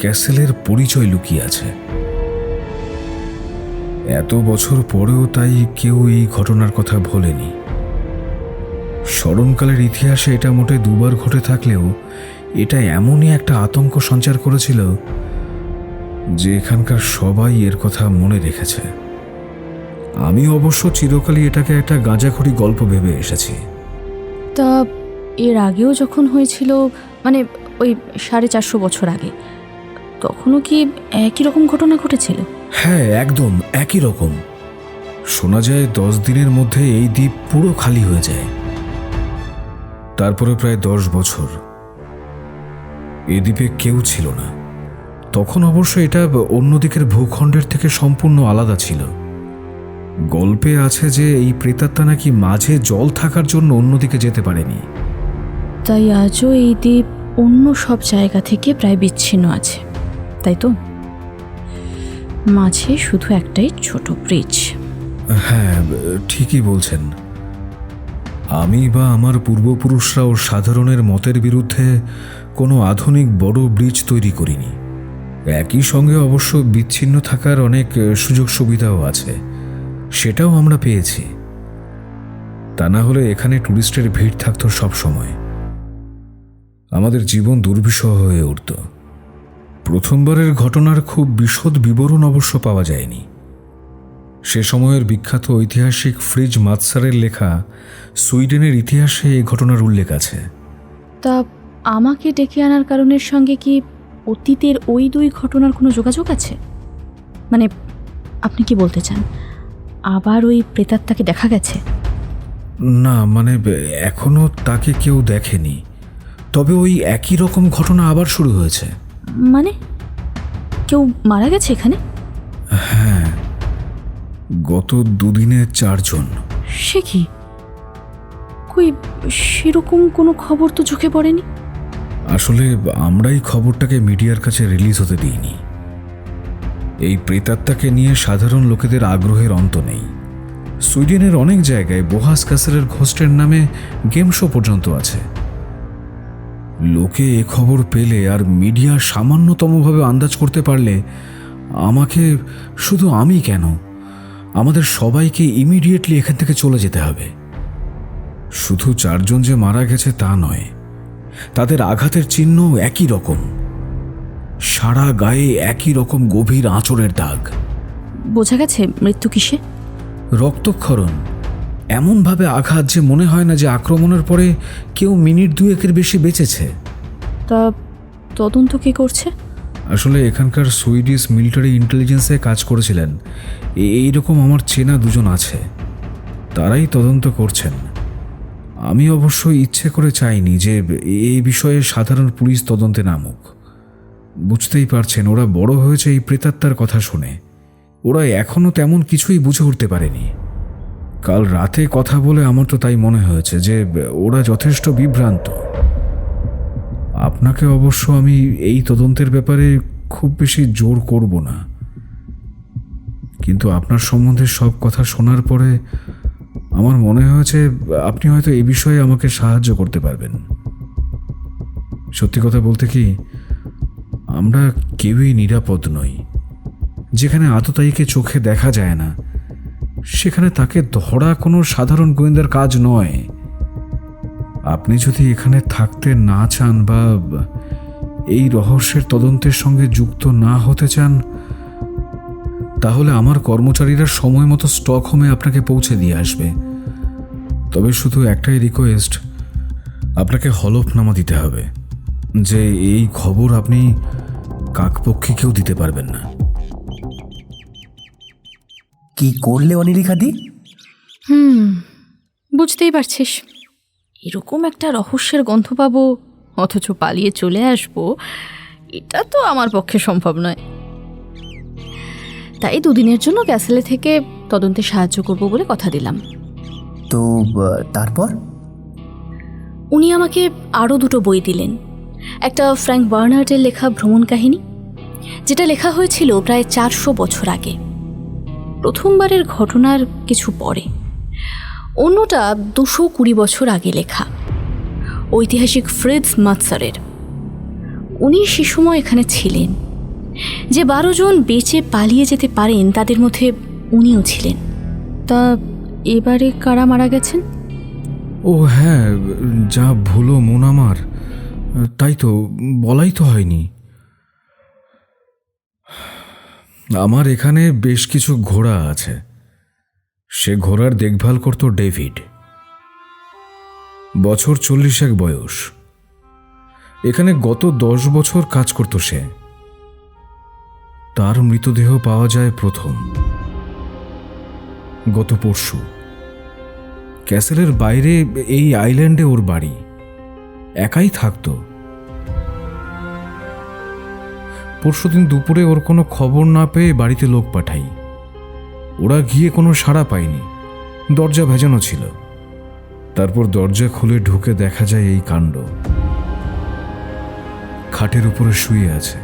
S1: ক্যাসেলের পরিচয় লুকিয়ে আছে। এত বছর পরেও তাই কেউ এই ঘটনার কথা ভোলেনি। স্মরণকালের ইতিহাসে এটা মোটে 2 বার ঘটে থাকলেও এটা এমনই একটা আতঙ্ক সঞ্চার করেছিল যে এখানকার সবাই এর কথা মনে রেখেছে। আমি অবশ্য চিরকালই এটাকে একটা গাঁজাখড়ি গল্প ভেবে এসেছি।
S5: তা এর আগেও যখন হয়েছিল, মানে ওই 450 বছর আগে, তখনও কি একই রকম ঘটনা ঘটেছিল?
S1: হ্যাঁ, একদম একই রকম। শোনা যায় 10 দিনের মধ্যে এই দ্বীপ পুরো খালি হয়ে যায়। তারপরে প্রায় 10 বছর এই দ্বীপে কেউ ছিল না। তখন অবশ্য এটা অন্যদিকের ভূখণ্ডের থেকে সম্পূর্ণ আলাদা ছিল। গল্পে আছে যে এই প্রেতাত্মা নাকি মাঝে জল থাকার জন্য অন্যদিকে যেতে পারেনি।
S5: তাই আজও এই দ্বীপ অন্য সব জায়গা থেকে প্রায় বিচ্ছিন্ন আছে, তাই তো? মাঝে শুধু একটাই ছোট ব্রিজ।
S1: হ্যাঁ, ঠিকই বলছেন। আমি বা আমার পূর্বপুরুষরাও সাধারণের মতের বিরুদ্ধে কোনো আধুনিক বড় ব্রিজ তৈরি করিনি। একই সঙ্গে অবশ্য বিচ্ছিন্ন থাকার অনেক সুযোগ সুবিধাও আছে, সেটাও আমরা পেয়েছি। তা না হলে এখানে টুরিস্টের ভিড় থাকতো সব সময়। আমাদের জীবন দুর্বিষহ হয়ে উঠত। প্রথমবারের ঘটনার খুব বিশদ বিবরণ অবশ্য পাওয়া যায়নি। সে সময়ের বিখ্যাত ঐতিহাসিক ফ্রিজ মাৎসারের লেখা সুইডেনের ইতিহাসে এই ঘটনার উল্লেখ আছে।
S5: তা আমাকে ডেকে আনার কারণের সঙ্গে কি অতীতের ওই 2 ঘটনার কোনো যোগাযোগ আছে? মানে আপনি কি বলতে চান, আবার ওই প্রেতাত্মাকে দেখা গেছে?
S1: না, মানে এখনো তাকে কেউ দেখেনি, তবে ওই একই রকম ঘটনা আবার শুরু হয়েছে।
S5: মানে কেউ মারা গেছে এখানে?
S1: হ্যাঁ, গত 2 দিনে 4 জন।
S5: সে কি? কই সেরকম কোনো খবর তো চোখে পড়েনি।
S1: আসলে আমরাই খবরটাকে মিডিয়ার কাছে রিলিজ হতে দিইনি। এই প্রেতাত্মাকে নিয়ে সাধারণ লোকেদের আগ্রহের অন্ত নেই। সুইডেনের অনেক জায়গায় বোহাস ক্যাসেলের ঘোস্টের নামে গেম শো পর্যন্ত আছে। লোকে এ খবর পেলে আর মিডিয়া সামান্যতমভাবে আন্দাজ করতে পারলে আমাকে, শুধু আমি কেন, আমাদের সবাইকে ইমিডিয়েটলি এখান থেকে চলে যেতে হবে। শুধু 4 জন যে মারা গেছে তা নয়, তাদের আঘাতের চিহ্ন একই রকম, সারা গায়ে একই রকম গভীর আঁচড়ের দাগ।
S5: বোঝা গেছে মৃত্যু কিসে?
S1: রক্তক্ষরণ, এমনভাবে আঘাত যে মনে হয় না যে আক্রমণের পরে কেউ মিনিট 2-1 বেশি বেঁচেছে।
S5: তা তদন্ত কে করছে?
S1: আসলে এখানকার সুইডিশ মিলিটারি ইন্টেলিজেন্সে কাজ করেছিলেন এইরকম আমার চেনা 2 জন আছে, তারাই তদন্ত করছেন। আমি অবশ্য ইচ্ছে করে চাইনি যে এই বিষয়ে সাধারণ পুলিশ তদন্তে নামুক। বুঝতেই পারছেন, ওরা বড় হয়েছে এই প্রেতাত্মার কথা শুনে। ওরা এখনো তেমন কিছুই বুঝে উঠতে পারেনি। কাল রাতে কথা বলে আমার তো তাই মনে হয়েছে যে ওরা যথেষ্ট বিভ্রান্ত। আপনাকে অবশ্য আমি এই তদন্তের ব্যাপারে খুব বেশি জোর করব না, কিন্তু আপনার সম্বন্ধে সব কথা শোনার পরে আমার মনে হয়েছে আপনি হয়তো এই বিষয়ে আমাকে সাহায্য করতে পারবেন। সত্যি কথা বলতে কি, আমরা কেউই নিরাপদ নই। যেখানে আততায়ীকে চোখে দেখা যায় না, সেখানে তাকে ধরা কোনো সাধারণ গোয়েন্দার কাজ নয়। আপনি যদি এখানে থাকতে না চান বা এই রহস্যের তদন্তের সঙ্গে যুক্ত না হতে চান, তাহলে আমার কর্মচারীরা সময় মতো স্টকহোমে আপনাকে পৌঁছে দিয়ে আসবে। তবে শুধু একটাই রিকোয়েস্ট, আপনাকে হলফনামা দিতে হবে যে এই খবর আপনি কাকপক্ষীকেও দিতে পারবেন না।
S4: কি করলে অনিরিখাদি?
S5: বুঝতেই পারছিস, এরকম একটা রহস্যের গন্ধ পাবো অথচ পালিয়ে চলে আসবো, এটা তো আমার পক্ষে সম্ভব নয়। তাই 2 দিনের জন্য ক্যাসেলে থেকে তদন্তে সাহায্য করব বলে কথা দিলাম।
S4: তো তারপর?
S5: উনি আমাকে আরও 2টো বই দিলেন। একটা ফ্র্যাঙ্ক বার্নার্ডের লেখা ভ্রমণ কাহিনী, যেটা লেখা হয়েছিল প্রায় 400 বছর আগে, প্রথমবারের ঘটনার কিছু পরে। অন্যটা 220 বছর আগে লেখা, ঐতিহাসিক ফ্রিৎজ মাৎসারের। উনি সে সময় এখানে ছিলেন। যে 12 জন বেঁচে পালিয়ে যেতে পারেন তাদের মধ্যে উনিও ছিলেন। তা এবারে কারা মারা গেছেন?
S1: ও হ্যাঁ, যা ভুলো মন আমার, তাই তো বলাই তো হয়নি। আমার এখানে বেশ কিছু ঘোড়া আছে। সে ঘোড়ার দেখভাল করত ডেভিড। বছর 41 বয়স। এখানে গত 10 বছর কাজ করত সে। তার মৃতদেহ পাওয়া যায় প্রথম গত পরশু। ক্যাসেলের বাইরে এই আইল্যান্ডে ওর বাড়ি। একাই থাকত। পরশুদিন দুপুরে ওর কোনো খবর না পেয়ে বাড়িতে লোক পাঠাই। ওরা গিয়ে কোনো সাড়া পায়নি। দরজা ভেজানো ছিল। তারপর দরজা খুলে ঢুকে দেখা যায় এই কাণ্ড। খাটের উপরে শুয়ে আছে।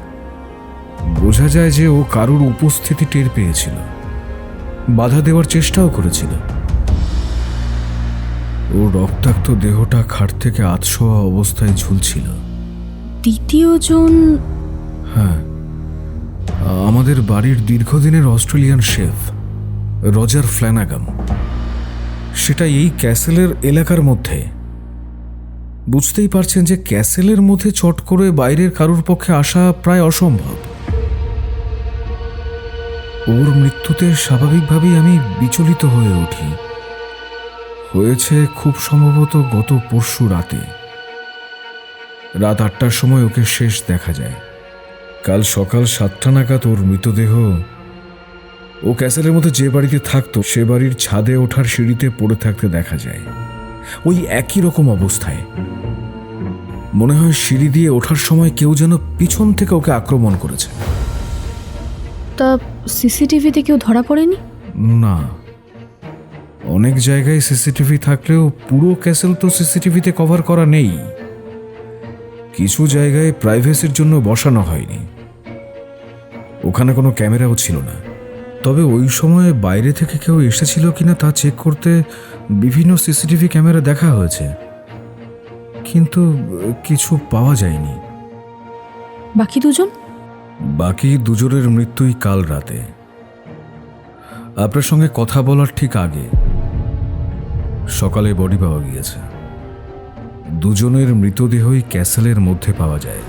S1: বোঝা যায় যে ও কারুর উপস্থিতি টের পেয়েছিল, বাধা দেওয়ার চেষ্টাও করেছিল। ও রক্তাক্ত দেহটা খাট থেকে আধশোয়া অবস্থায় ঝুলছিল।
S5: দ্বিতীয় জন?
S1: হ্যাঁ, আমাদের বাড়ির দীর্ঘদিনের অস্ট্রেলিয়ান শেফ রজার ফ্ল্যানাগান। সেটা এই ক্যাসেলের এলাকার মধ্যে। বুঝতেই পারছেন যে ক্যাসেলের মধ্যে চট করে বাইরের কারুর পক্ষে আসা প্রায় অসম্ভব। ওর মৃত্যুতে স্বাভাবিকভাবেই আমি বিচলিত হয়ে উঠি। হয়েছে খুব সম্ভবত গত পরশু রাতে। রাত 8টার সময় ওকে শেষ দেখা যায়। কাল সকাল 7টা নাগাদ ওর মৃতদেহ ও ক্যাসেলের মধ্যে যে বাড়িতে থাকতো সে বাড়ির ছাদে ওঠার সিঁড়িতে পড়ে থাকতে দেখা যায়। ওই একই রকম অবস্থায়। মনে হয় সিঁড়ি দিয়ে ওঠার সময় কেউ যেন পিছন থেকে ওকে আক্রমণ করেছে।
S5: তা সিসিটিভিতে কেউ ধরা পড়েনি?
S1: না, অনেক জায়গায় সিসিটিভি থাকলেও পুরো ক্যাসেল তো সিসিটিভিতে কভার করা নেই। কিছু জায়গায় প্রাইভেসির জন্য বসানো হয়নি। ওখানে কোনো ক্যামেরাও ছিল না। তবে ওই সময়ে বাইরে থেকে কেউ এসেছিল কিনা তা চেক করতে বিভিন্ন সিসিটিভি ক্যামেরা দেখা হয়েছে, কিন্তু কিছু পাওয়া যায়নি।
S5: বাকি 2 জন?
S1: বাকি 2 জনের মৃত্যুই কাল রাতে। আপনার সঙ্গে কথা বলার ঠিক আগে সকালে বডি পাওয়া গিয়েছে। 2 জনের মৃতদেহই ক্যাসেলের মধ্যে পাওয়া যায়।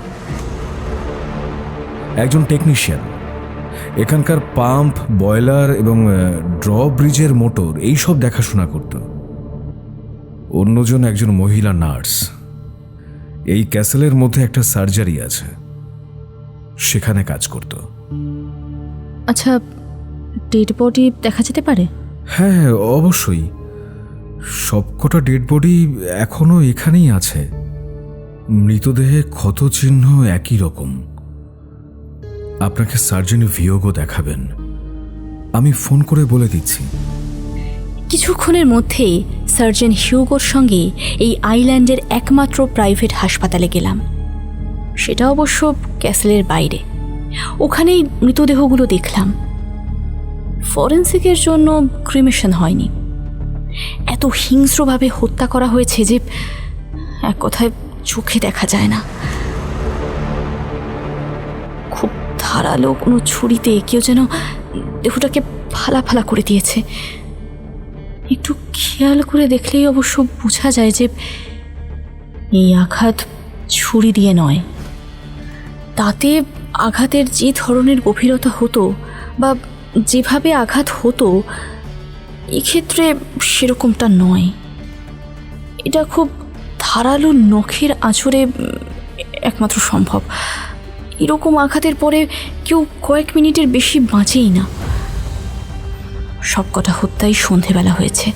S1: একজন টেকনিশিয়ান, এখানকার পাম্প, বয়লার এবং ড্র ব্রিজের মোটর এইসব দেখাশোনা করত। অন্যজন একজন মহিলা নার্স। এই ক্যাসেলের মধ্যে একটা সার্জারি আছে, সেখানে কাজ করত।
S5: আচ্ছা, ডেড বডি দেখা যেতে পারে?
S1: হ্যাঁ, অবশ্যই। সবকটা ডেড বডি এখনো এখানেই আছে। মৃতদেহে ক্ষতচিহ্ন একই রকম। আপনাকে সার্জেন ভিয়োগো দেখাবেন। আমি ফোন করে বলে দিচ্ছি।
S5: কিছুক্ষণের মধ্যেই সার্জন হিউগোর সঙ্গে এই আইল্যান্ডের একমাত্র প্রাইভেট হাসপাতালে গেলাম। সেটা অবশ্য ক্যাসেলের বাইরে। ওখানেই মৃতদেহগুলো দেখলাম। ফরেন্সিকের জন্য ক্রিমেশন হয়নি। এত হিংস্রভাবে হত্যা করা হয়েছে যে এক কথায় চোখে দেখা যায় না। খুব ধারালো কোনো ছুরিতে কেউ যেন দেহটাকে ফালা ফালা করে দিয়েছে। একটু খেয়াল করে দেখলেই অবশ্য বোঝা যায় যে এই আঘাত ছুরি দিয়ে নয়। তাতে আঘাতের যে ধরনের গভীরতা হতো বা যেভাবে আঘাত হতো, এক্ষেত্রে সেরকমটা নয়। এটা খুব ধারালো নখের আঁচড়ে একমাত্র সম্ভব। এরকম আঘাতের পরে কেউ কয়েক মিনিটের বেশি বাঁচেই না। সবকটা হত্যাই সন্ধেবেলা হয়েছে।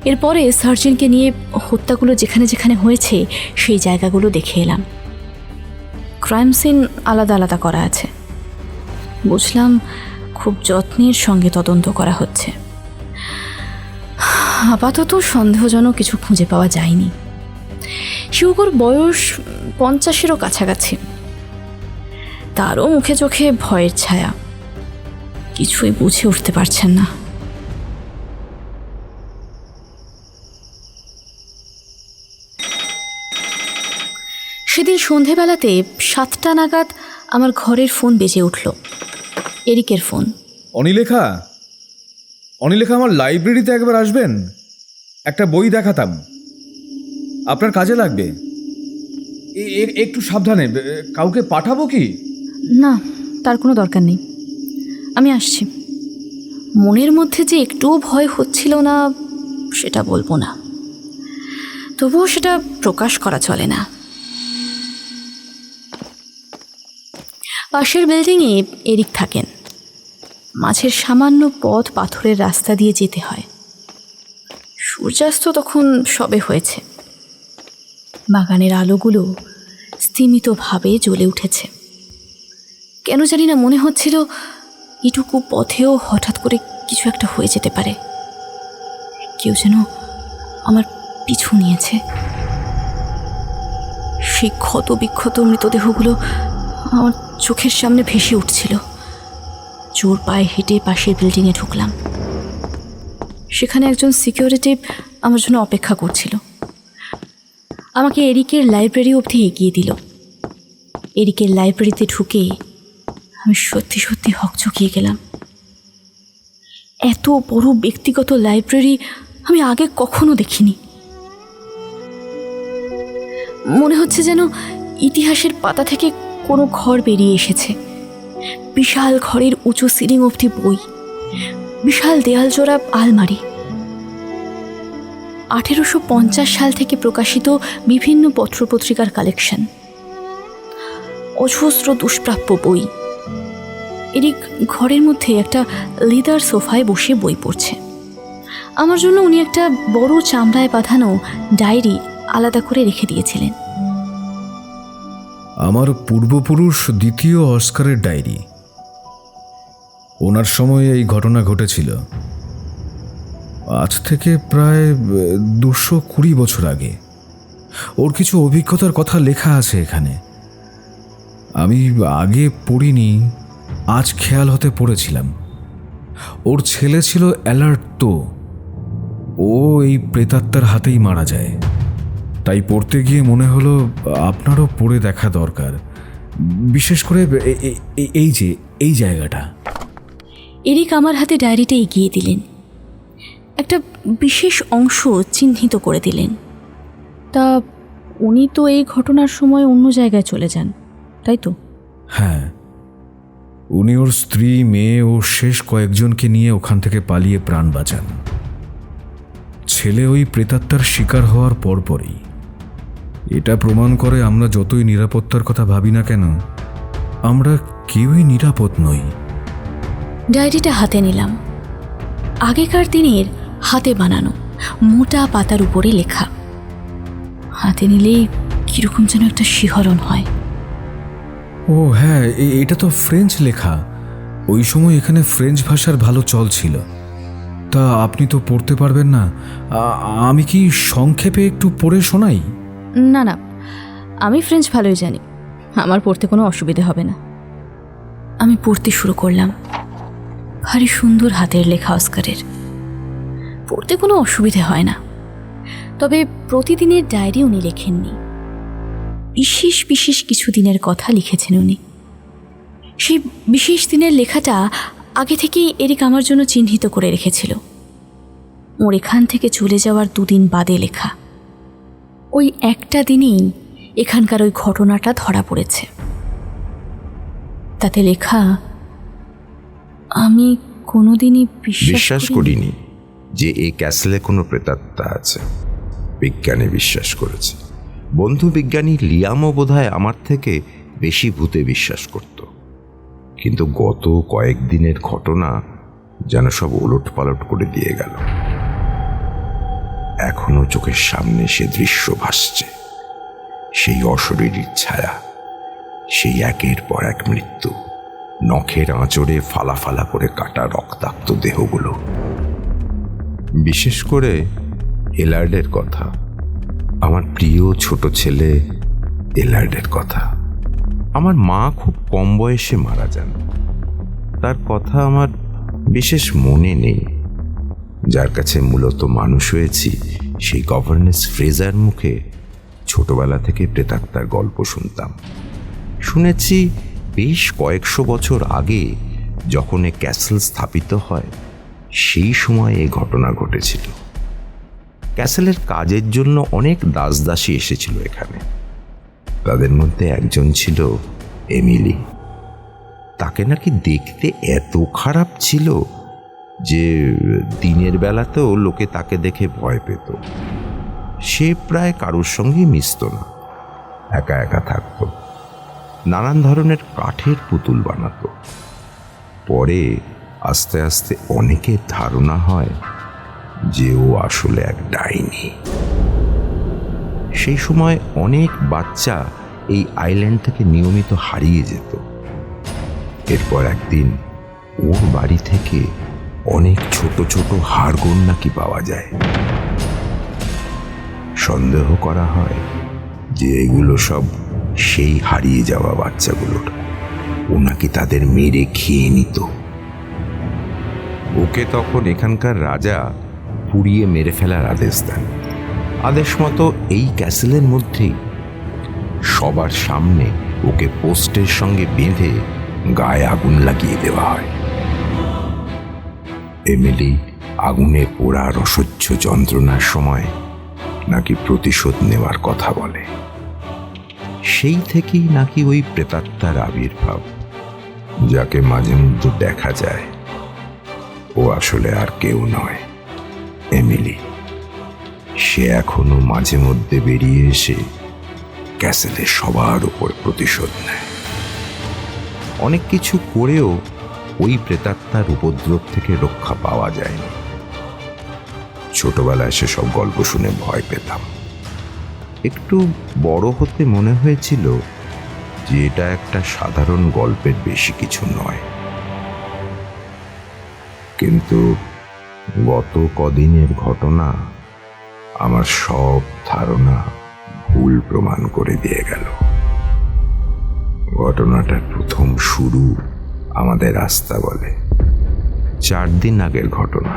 S5: এরপরে সার্জেনকে নিয়ে হত্যাগুলো যেখানে যেখানে হয়েছে সেই জায়গাগুলো দেখে এলাম। ক্রাইম সিন আলাদা আলাদা করা আছে। বুঝলাম খুব যত্নের সঙ্গে তদন্ত করা হচ্ছে। আপাতত সন্দেহজনক কিছু খুঁজে পাওয়া যায়নি। শিবুর বয়স 50-এরও কাছাকাছি। তারও মুখে চোখে ভয়ের ছায়া। কিছুই বুঝে উঠতে পারছেন না। সেদিন সন্ধেবেলাতে 7টা নাগাদ আমার ঘরের ফোন বেজে উঠল। এরিকের ফোন।
S1: অনিলেখা, আমার লাইব্রেরিতে একবার আসবেন? একটা বই দেখাতাম, আপনার কাজে লাগবে। একটু সাবধানে, কাউকে পাঠাবো কি?
S5: না, তার কোনো দরকার নেই, আমি আসছি। মনের মধ্যে যে একটুও ভয় হচ্ছিল না সেটা বলবো না, তবুও সেটা প্রকাশ করা চলে না। পাশের বিল্ডিংয়ে এরিক থাকেন। মাঝের সামান্য পথ পাথরের রাস্তা দিয়ে যেতে হয়। সূর্যাস্ত তখন সবে হয়েছে। বাগানের আলোগুলো স্তিমিতভাবে জ্বলে উঠেছে। কেন জানি না মনে হচ্ছিল এটুকু পথেও হঠাৎ করে কিছু একটা হয়ে যেতে পারে। কেউ যেন আমার পিছু নিয়েছে। সেই ক্ষত বিক্ষত মৃতদেহগুলো আমার চোখের সামনে ভেসে উঠছিল। জোর পায়ে হেঁটে পাশের বিল্ডিংয়ে ঢুকলাম। সেখানে একজন সিকিউরিটি আমার জন্য অপেক্ষা করছিল। আমাকে এরিকের লাইব্রেরি অবধি এগিয়ে দিল। এরিকের লাইব্রেরিতে ঢুকে আমি সত্যি সত্যি হকচকিয়ে গেলাম। এত বড় ব্যক্তিগত লাইব্রেরি আমি আগে কখনো দেখিনি। মনে হচ্ছে যেন ইতিহাসের পাতা থেকে কোনো ঘর বেরিয়ে এসেছে। বিশাল ঘরের উঁচু সিলিং অবধি বই, বিশাল দেয়াল জোড়া আলমারি। 1850 সাল থেকে প্রকাশিত বিভিন্ন পত্রপত্রিকার কালেকশন, অজস্র দুষ্প্রাপ্য বই। এরিক ঘরের মধ্যে একটা লেদার সোফায় বসে বই পড়ছে। আমার জন্য উনি একটা বড় চামড়ায় বাঁধানো ডায়েরি আলাদা করে রেখে দিয়েছিলেন।
S1: আমার পূর্বপুরুষ দ্বিতীয় অস্কারের ডায়েরি। ওনার সময়ে এই ঘটনা ঘটেছিল, আজ থেকে প্রায় 220 বছর আগে। ওর কিছু অভিজ্ঞতার কথা লেখা আছে এখানে। আমি আগে পড়িনি, আজ খেয়াল হতে পড়েছিলাম। ওর ছেলে ছিল অ্যালার্ট, তো ও এই প্রেতাত্মার হাতেই মারা যায়। তাই পড়তে গিয়ে মনে হলো আপনারও পড়ে দেখা দরকার, বিশেষ করে এই জায়গাটা।
S5: এরিক আমার হাতে ডায়েরিটা এগিয়ে দিলেন। একটা বিশেষ অংশ চিহ্নিত করে দিলেন। তা উনি তো এই ঘটনার সময় অন্য জায়গায় চলে যান, তাই তো?
S1: হ্যাঁ, উনি ওর স্ত্রী, মেয়ে ও শেষ কয়েকজনকে নিয়ে ওখান থেকে পালিয়ে প্রাণ বাঁচান। ছেলে ওই প্রেতাত্মার শিকার হওয়ার পরপরই। এটা প্রমাণ করে আমরা যতই নিরাপত্তার কথা ভাবি না কেন, আমরা কেউই নিরাপদ নই।
S5: ডায়েরিটা হাতে নিলাম। আগেকার দিনের হাতে বানানো মোটা পাতার উপরে লেখা। হাতে নিলেই কিরকম যেন একটা শিহরণ হয়।
S1: ও হ্যাঁ, এটা তো ফ্রেঞ্চ লেখা। ওই সময় এখানে ফ্রেঞ্চ ভাষার ভালো চল ছিল। তা আপনি তো পড়তে পারবেন না, আমি কি সংক্ষেপে একটু পড়ে শোনাই?
S5: না না, আমি ফ্রেঞ্চ ভালোই জানি, আমার পড়তে কোনো অসুবিধে হবে না। আমি পড়তে শুরু করলাম। ভারী সুন্দর হাতের লেখা অস্কারের, পড়তে কোনো অসুবিধে হয় না। তবে প্রতিদিনের ডায়েরি উনি লেখেননি, বিশেষ বিশেষ কিছু দিনের কথা লিখেছেন উনি। সেই বিশেষ দিনের লেখাটা আগে থেকেই এরিক আমার জন্য চিহ্নিত করে রেখেছিল। ওর এখান থেকে চলে যাওয়ার 2 দিন বাদে লেখা। ওই একটা দিনেই এখানকার ওই ঘটনাটা ধরা পড়েছে। তাতে লেখা, আমি কোনোদিনই
S7: বিশ্বাস করিনি যে এই ক্যাসেলে কোনো প্রেতাত্মা আছে। বিজ্ঞানী বিশ্বাস করেছে। বন্ধু বিজ্ঞানী লিয়ামও বোধহয় আমার থেকে বেশি ভূতে বিশ্বাস করত। কিন্তু গত কয়েকদিনের ঘটনা যেন সব ওলট পালট করে দিয়ে গেল। এখনো চোখের সামনে সে দৃশ্য ভাসছে, সেই অশরীরী ছায়া, সেই একের পর এক মৃত্যু, নখের আঁচড়ে ফালা ফালা করে কাটা রক্তাক্ত দেহগুলো। বিশেষ করে এলার্ডের কথা, আমার প্রিয় ছোট ছেলে এলার্ডের কথা। আমার মা খুব কম বয়সে মারা যান। তার কথা আমার বিশেষ মনে নেই। যার কাছে মূলত মানুষ হয়েছি সেই গভর্নেস ফ্রেজার মুখে ছোটবেলা থেকে প্রেতাত্মার গল্প শুনতাম। শুনেছি বেশ কয়েকশো বছর আগে যখন এ ক্যাসেল স্থাপিত হয় সেই সময় এই ঘটনা ঘটেছিল। ক্যাসেলের কাজের জন্য অনেক দাসদাসী এসেছিল এখানে। তাদের মধ্যে একজন ছিল এমিলি। তাকে নাকি দেখতে এত খারাপ ছিল যে দিনের বেলাতেও লোকে তাকে দেখে ভয় পেত। সে প্রায় কারোর সঙ্গেই মিশত না, একা একা থাকত। নানান ধরনের কাঠের পুতুল বানাতো। পরে আস্তে আস্তে অনেকের ধারণা হয় যে ও আসলে এক ডাইনি। সেই সময় অনেক বাচ্চা এই আইল্যান্ড থেকে নিয়মিত হারিয়ে যেত। এরপর একদিন ওর বাড়ি থেকে অনেক ছোট ছোট হাড়গোড় নাকি পাওয়া যায়। সন্দেহ করা হয় যে এগুলো সব সেই হারিয়ে যাওয়া বাচ্চাগুলোর। ও নাকি তাদের মেরে খেয়ে নিত। ওকে তখন এখানকার রাজা পুড়িয়ে মেরে ফেলার আদেশ দেন। আদেশ মতো এই ক্যাসেলের মধ্যেই সবার সামনে ওকে পোস্টের সঙ্গে বেঁধে গায়ে আগুন লাগিয়ে দেওয়া হয়। এমিলি আগুনে পোড়ার অসহ্য যন্ত্রণার সময় নাকি প্রতিশোধ নেওয়ার কথা বলে। সেই থেকেই নাকি ওই প্রেতাত্মার আবির্ভাব। যাকে মাঝে মধ্যে দেখা যায় ও আসলে আর কেউ নয়, এমিলি। সে এখনো মাঝে মধ্যে বেরিয়ে এসে ক্যাসেলে সবার উপর প্রতিশোধ নেয়। অনেক কিছু করেও ওই প্রেতাত্মার উপদ্রব থেকে রক্ষা পাওয়া যায়নি। ছোটবেলায় সেসব গল্প শুনে ভয় পেতাম। একটু বড় হতে মনে হয়েছিল যে এটা একটা সাধারণ গল্পের বেশি কিছু নয়। কিন্তু গত কদিনের ঘটনা আমার সব ধারণা ভুল প্রমাণ করে দিয়ে গেল। ঘটনাটার প্রথম শুরু আমাদের রাস্তা বলে 4 দিন আগের ঘটনা।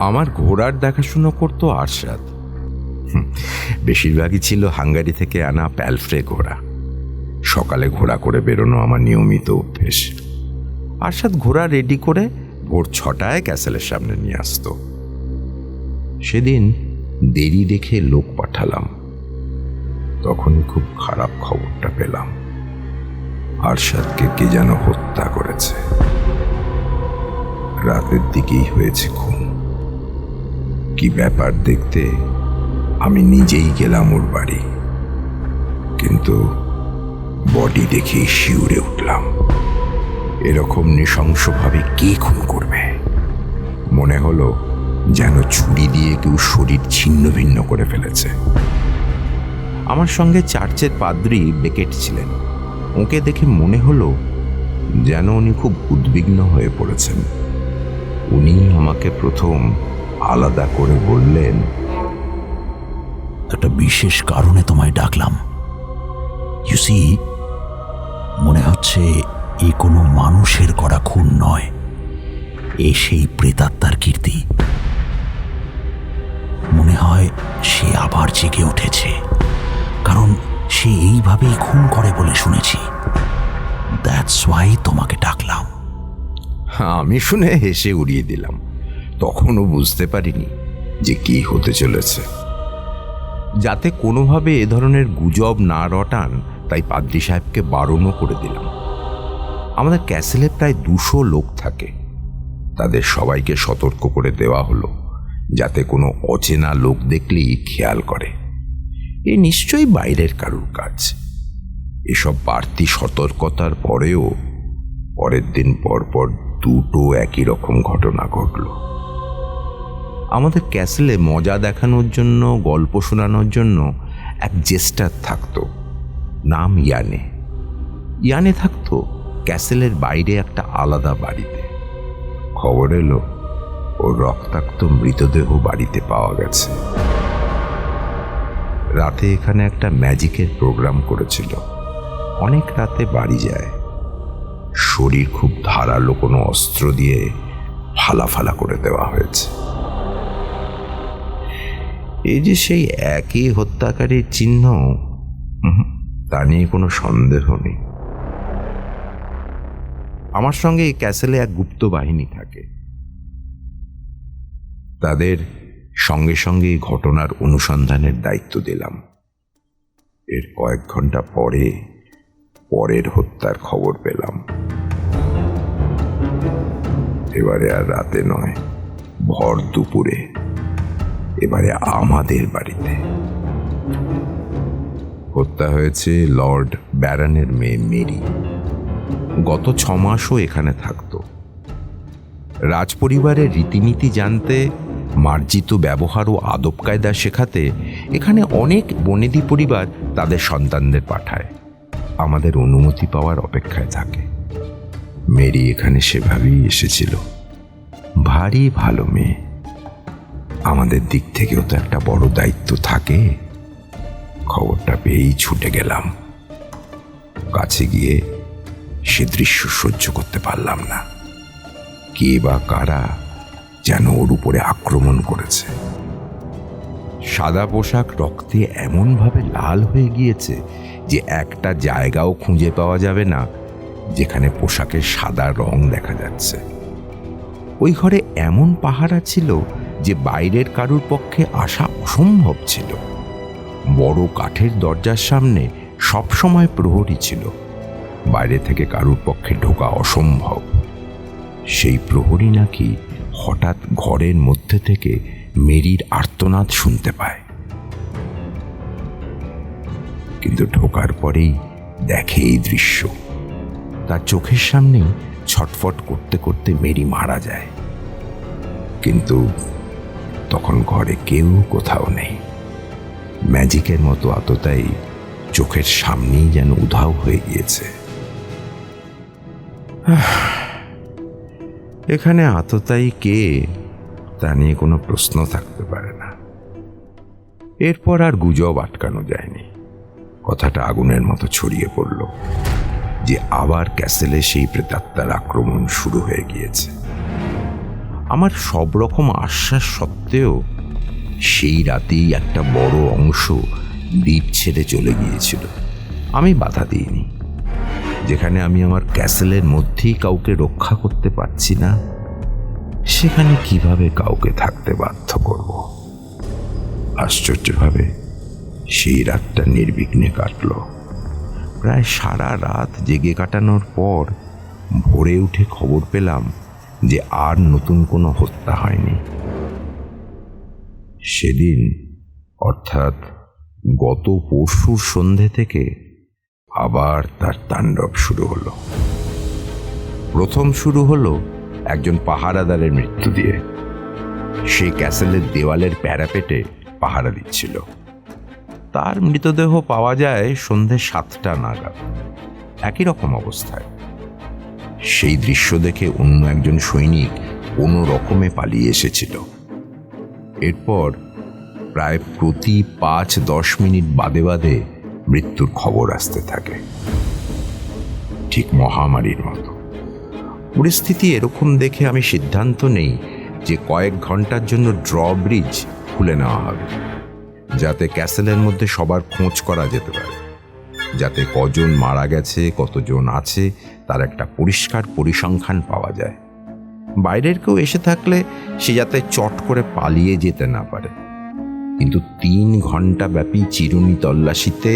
S7: আমার ঘোড়ার দেখাশুনো করতো আরশাদ। বেশিরভাগই ছিল হাঙ্গারি থেকে আনা প্যালফ্রে ঘোড়া। সকালে ঘোড়া করে বেরোনো আমার নিয়মিত অভ্যেস। আরশাদ ঘোড়া রেডি করে ভোর 6টায় ক্যাসেলের সামনে নিয়ে আসতো। সেদিন দেরি দেখে লোক পাঠালাম। তখনই খুব খারাপ খবরটা পেলাম। আরশাদকে কে যেন হত্যা করেছে। রাতের দিকেই হয়েছে খুন। কি ব্যাপার দেখতে আমি নিজেই গেলাম ওর বাড়ি, কিন্তু বডি দেখেই শিউরে উঠলাম। এরকম নৃশংসভাবে কে খুন করবে? মনে হলো যেন ছুরি দিয়ে কেউ শরীর ছিন্ন ভিন্ন করে ফেলেছে। আমার সঙ্গে চার্চের পাদ্রী বেকেট ছিলেন। ওকে দেখে মনে হলো যেন উনি খুব উদ্বিগ্ন হয়ে পড়েছেন। উনি আমাকে প্রথম আলাদা করে বললেন,
S8: একটা বিশেষ কারণে তোমায় ডাকলাম। ইউ সি, মনে হচ্ছে এ কোনো মানুষের করা খুন নয়, এ সেই প্রেতাত্মার কীর্তি। মনে হয় সে আবার জেগে উঠেছে, কারণ সে এইভাবেই খুন করে বলে শুনেছি। দ্যাটস ওয়াই তোমাকে ডাকলাম।
S7: আমি শুনে হেসে উড়িয়ে দিলাম। তখনও বুঝতে পারিনি যে কি হতে চলেছে। যাতে কোনোভাবে এ ধরনের গুজব না রটান, তাই পাদ্রী সাহেবকে বারণও করে দিলাম। আমাদের ক্যাসেলে প্রায় 200 লোক থাকে। তাদের সবাইকে সতর্ক করে দেওয়া হলো যাতে কোনো অচেনা লোক দেখলেই খেয়াল করে। এ নিশ্চয়ই বাইরের কারুর কাজ। এসব বাড়তি সতর্কতার পরেও পরের দিন পরপর 2টো একই রকম ঘটনা ঘটল। আমাদের ক্যাসেলে মজা দেখানোর জন্য, গল্প শোনানোর জন্য এক জেস্টার থাকতো, নাম ইয়ানে। ইয়ানে থাকতো ক্যাসেলের বাইরে একটা আলাদা বাড়িতে। খবর এলো ওর রক্তাক্ত মৃতদেহ বাড়িতে পাওয়া গেছে। রাতে এখানে একটা ম্যাজিকের প্রোগ্রাম করেছিল। অনেক রাতে বাড়ি যায়। শরীর খুব ধারালো কোনো অস্ত্র দিয়ে ফালা করে দেওয়া হয়েছে। এই যে সেই একই হত্যাকারীর চিহ্ন, তা নিয়ে কোনো সন্দেহ নেই। আমার সঙ্গে এই ক্যাসেলে এক গুপ্ত বাহিনী থাকে। তাদের সঙ্গে সঙ্গে এই ঘটনার অনুসন্ধানের দায়িত্ব দিলাম। এর কয়েক ঘন্টা পরে পরের হত্যার খবর পেলাম। এবারে আর রাতে নয়, ভর দুপুরে। এবারে আমাদের বাড়িতে হত্যা হয়েছে লর্ড ব্যারনের মেয়ে মেরি। গত 6 মাসও এখানে থাকতো। রাজপরিবারের রীতিনীতি জানতে, মার্জিত ব্যবহার ও আদব কায়দা শেখাতে এখানে অনেক বনেদি পরিবার তাদের সন্তানদের পাঠায়। আমাদের অনুমতি পাওয়ার অপেক্ষায় থাকে। মেরি এখানে সেভাবেই এসেছিল। ভারী ভালো মেয়ে। আমাদের দিক থেকেও তো একটা বড় দায়িত্ব থাকে। খবরটা পেয়েই ছুটে গেলাম। কাছে গিয়ে সে দৃশ্য সহ্য করতে পারলাম না। কে বা কারা যেন ওর উপরে আক্রমণ করেছে। সাদা পোশাক রক্তে এমনভাবে লাল হয়ে গিয়েছে যে একটা জায়গাও খুঁজে পাওয়া যাবে না যেখানে পোশাকের সাদা রং দেখা যাচ্ছে। ওই ঘরে এমন পাহারা ছিল যে বাইরের কারুর পক্ষে আসা অসম্ভব ছিল। বড় কাঠের দরজার সামনে সবসময় প্রহরী ছিল। বাইরে থেকে কারুর পক্ষে ঢোকা অসম্ভব। সেই প্রহরী নাকি হঠাৎ ঘরের মধ্যে থেকে মেরির আর্তনাদ শুনতে পায়, কিন্তু ঢোকার পরেই দেখে এই দৃশ্য। তার চোখের সামনেই ছটফট করতে করতে মেরি মারা যায়। কিন্তু তখন ঘরে কেউ কোথাও নেই। ম্যাজিকের মতো আততায়ী চোখের সামনেই যেন উধাও হয়ে গিয়েছে। এখানে আততায়ী কে তা নিয়ে কোনো প্রশ্ন থাকতে পারে না। এরপর আর গুজব আটকানো যায়নি। কথাটা আগুনের মতো ছড়িয়ে পড়ল যে আবার ক্যাসেলে সেই প্রেতাত্মার আক্রমণ শুরু হয়ে গিয়েছে। আমার সব রকম আশ্বাস সত্ত্বেও সেই রাতেই একটা বড় অংশ দ্বীপ ছেড়ে চলে গিয়েছিল। আমি বাধা দিইনি। যেখানে আমি আমার ক্যাসেলের মধ্যেই কাউকে রক্ষা করতে পারছি না, সেখানে কিভাবে কাউকে থাকতে বাধ্য করব? আশ্চর্যভাবে সেই রাতটা নির্বিঘ্নে কাটল। প্রায় সারা রাত জেগে কাটানোর পর ভোরে উঠে খবর পেলাম যে আর নতুন কোনো হত্যা হয়নি। সেদিন অর্থাৎ গত পরশুর সন্ধে থেকে আবার তার তাণ্ডব শুরু হলো। প্রথম শুরু হলো একজন পাহারাদারের মৃত্যু দিয়ে। সে ক্যাসেলের দেওয়ালের প্যারাপেটে পাহারা দিচ্ছিল। তার মৃতদেহ পাওয়া যায় সন্ধে 7টা নাগাদ, একই রকম অবস্থায়। সেই দৃশ্য দেখে অন্য একজন সৈনিক কোনো রকমে পালিয়ে এসেছিল। এরপর প্রায় প্রতি 5-10 মিনিট বাদে বাদে মৃত্যুর খবর আসতে থাকে, ঠিক মহামারীর মতো। পরিস্থিতি এরকম দেখে আমি সিদ্ধান্ত নেই যে কয়েক ঘন্টার জন্য ড্রব্রিজ খুলে নেওয়া হবে, যাতে ক্যাসেলের মধ্যে সবার খোঁজ করা যেতে পারে, যাতে কজন মারা গেছে, কতজন আছে তার একটা পরিষ্কার পরিসংখ্যান পাওয়া যায়। বাইরের কেউ এসে থাকলে সে যাতে চট করে পালিয়ে যেতে না পারে। কিন্তু 3 ঘন্টা ব্যাপী চিরুনি তল্লাশিতে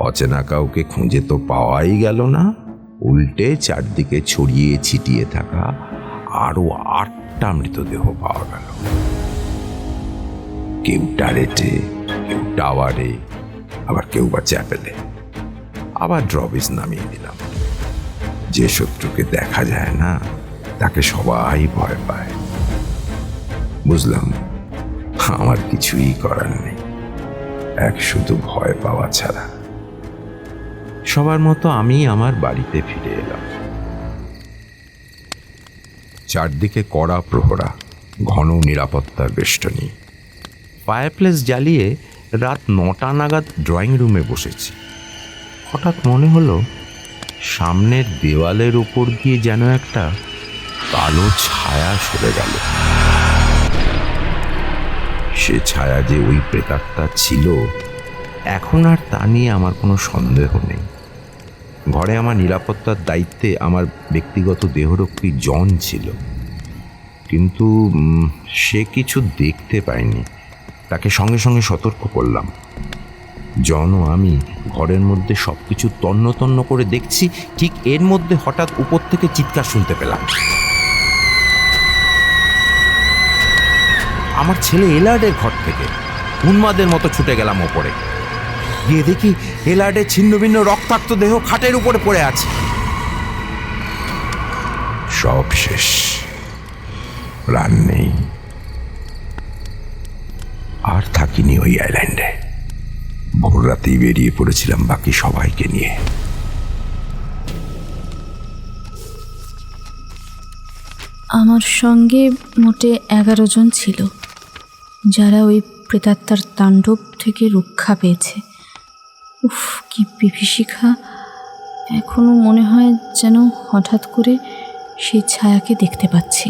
S7: অচেনা কাউকে খুঁজে তো পাওয়াই গেল না, উল্টে চারদিকে ছড়িয়ে ছিটিয়ে থাকা আরো 8টা মৃতদেহ পাওয়া গেল। কেউ টারেটে, কেউ টাওয়ারে, আবার কেউ বা চ্যাপেলে। আবার ড্রব্রিজ নামিয়ে দিলাম। যে শত্রুকে দেখা যায় না তাকে সবাই ভয় পায়। বুঝলাম আমার কিছুই করার নেই, এক শুধু ভয় পাওয়া ছাড়া। সবার মতো আমি আমার বাড়িতে ফিরে এলাম। চারদিকে কড়া প্রহরা, ঘন নিরাপত্তার বেষ্টনী। ফায়ারপ্লেস জ্বালিয়ে রাত 9টা নাগাদ ড্রয়িং রুমে বসেছি। হঠাৎ মনে হলো সামনের দেওয়ালের উপর দিয়ে যেন একটা কালো ছায়া সরে গেল। সে ছায়া যে ওই প্রেতাত্মা ছিল এখন আর তা নিয়ে আমার কোনো সন্দেহ নেই। ঘরে আমার নিরাপত্তার দায়িত্বে আমার ব্যক্তিগত দেহরক্ষী জন ছিল, কিন্তু সে কিছু দেখতে পায়নি। তাকে সঙ্গে সঙ্গে সতর্ক করলাম। জন ও আমি ঘরের মধ্যে সবকিছু তন্ন তন্ন করে দেখছি, ঠিক এর মধ্যে হঠাৎ উপর থেকে চিৎকার শুনতে পেলাম। আমার ছেলে এলার্ডের ঘর থেকে। উন্মাদের মতো ছুটে গেলাম ওপরে, গিয়ে দেখি এলার্ডের ছিন্ন ভিন্ন রক্তাক্ত দেহ খাটের উপরে পড়ে আছে। সব শেষ, প্রাণ নেই। আর থাকিনি ওই আইল্যান্ডে। ভোর রাতেই বেরিয়ে পড়েছিলাম বাকি সবাইকে নিয়ে।
S5: আমার সঙ্গে মোটে 11 জন ছিল, যারা ওই প্রেতাত্মার তাণ্ডব থেকে রক্ষা পেয়েছে। উফ, কি বিভীষিকা! এখনো মনে হয় যেন হঠাৎ করে সেই ছায়াকে দেখতে পাচ্ছি।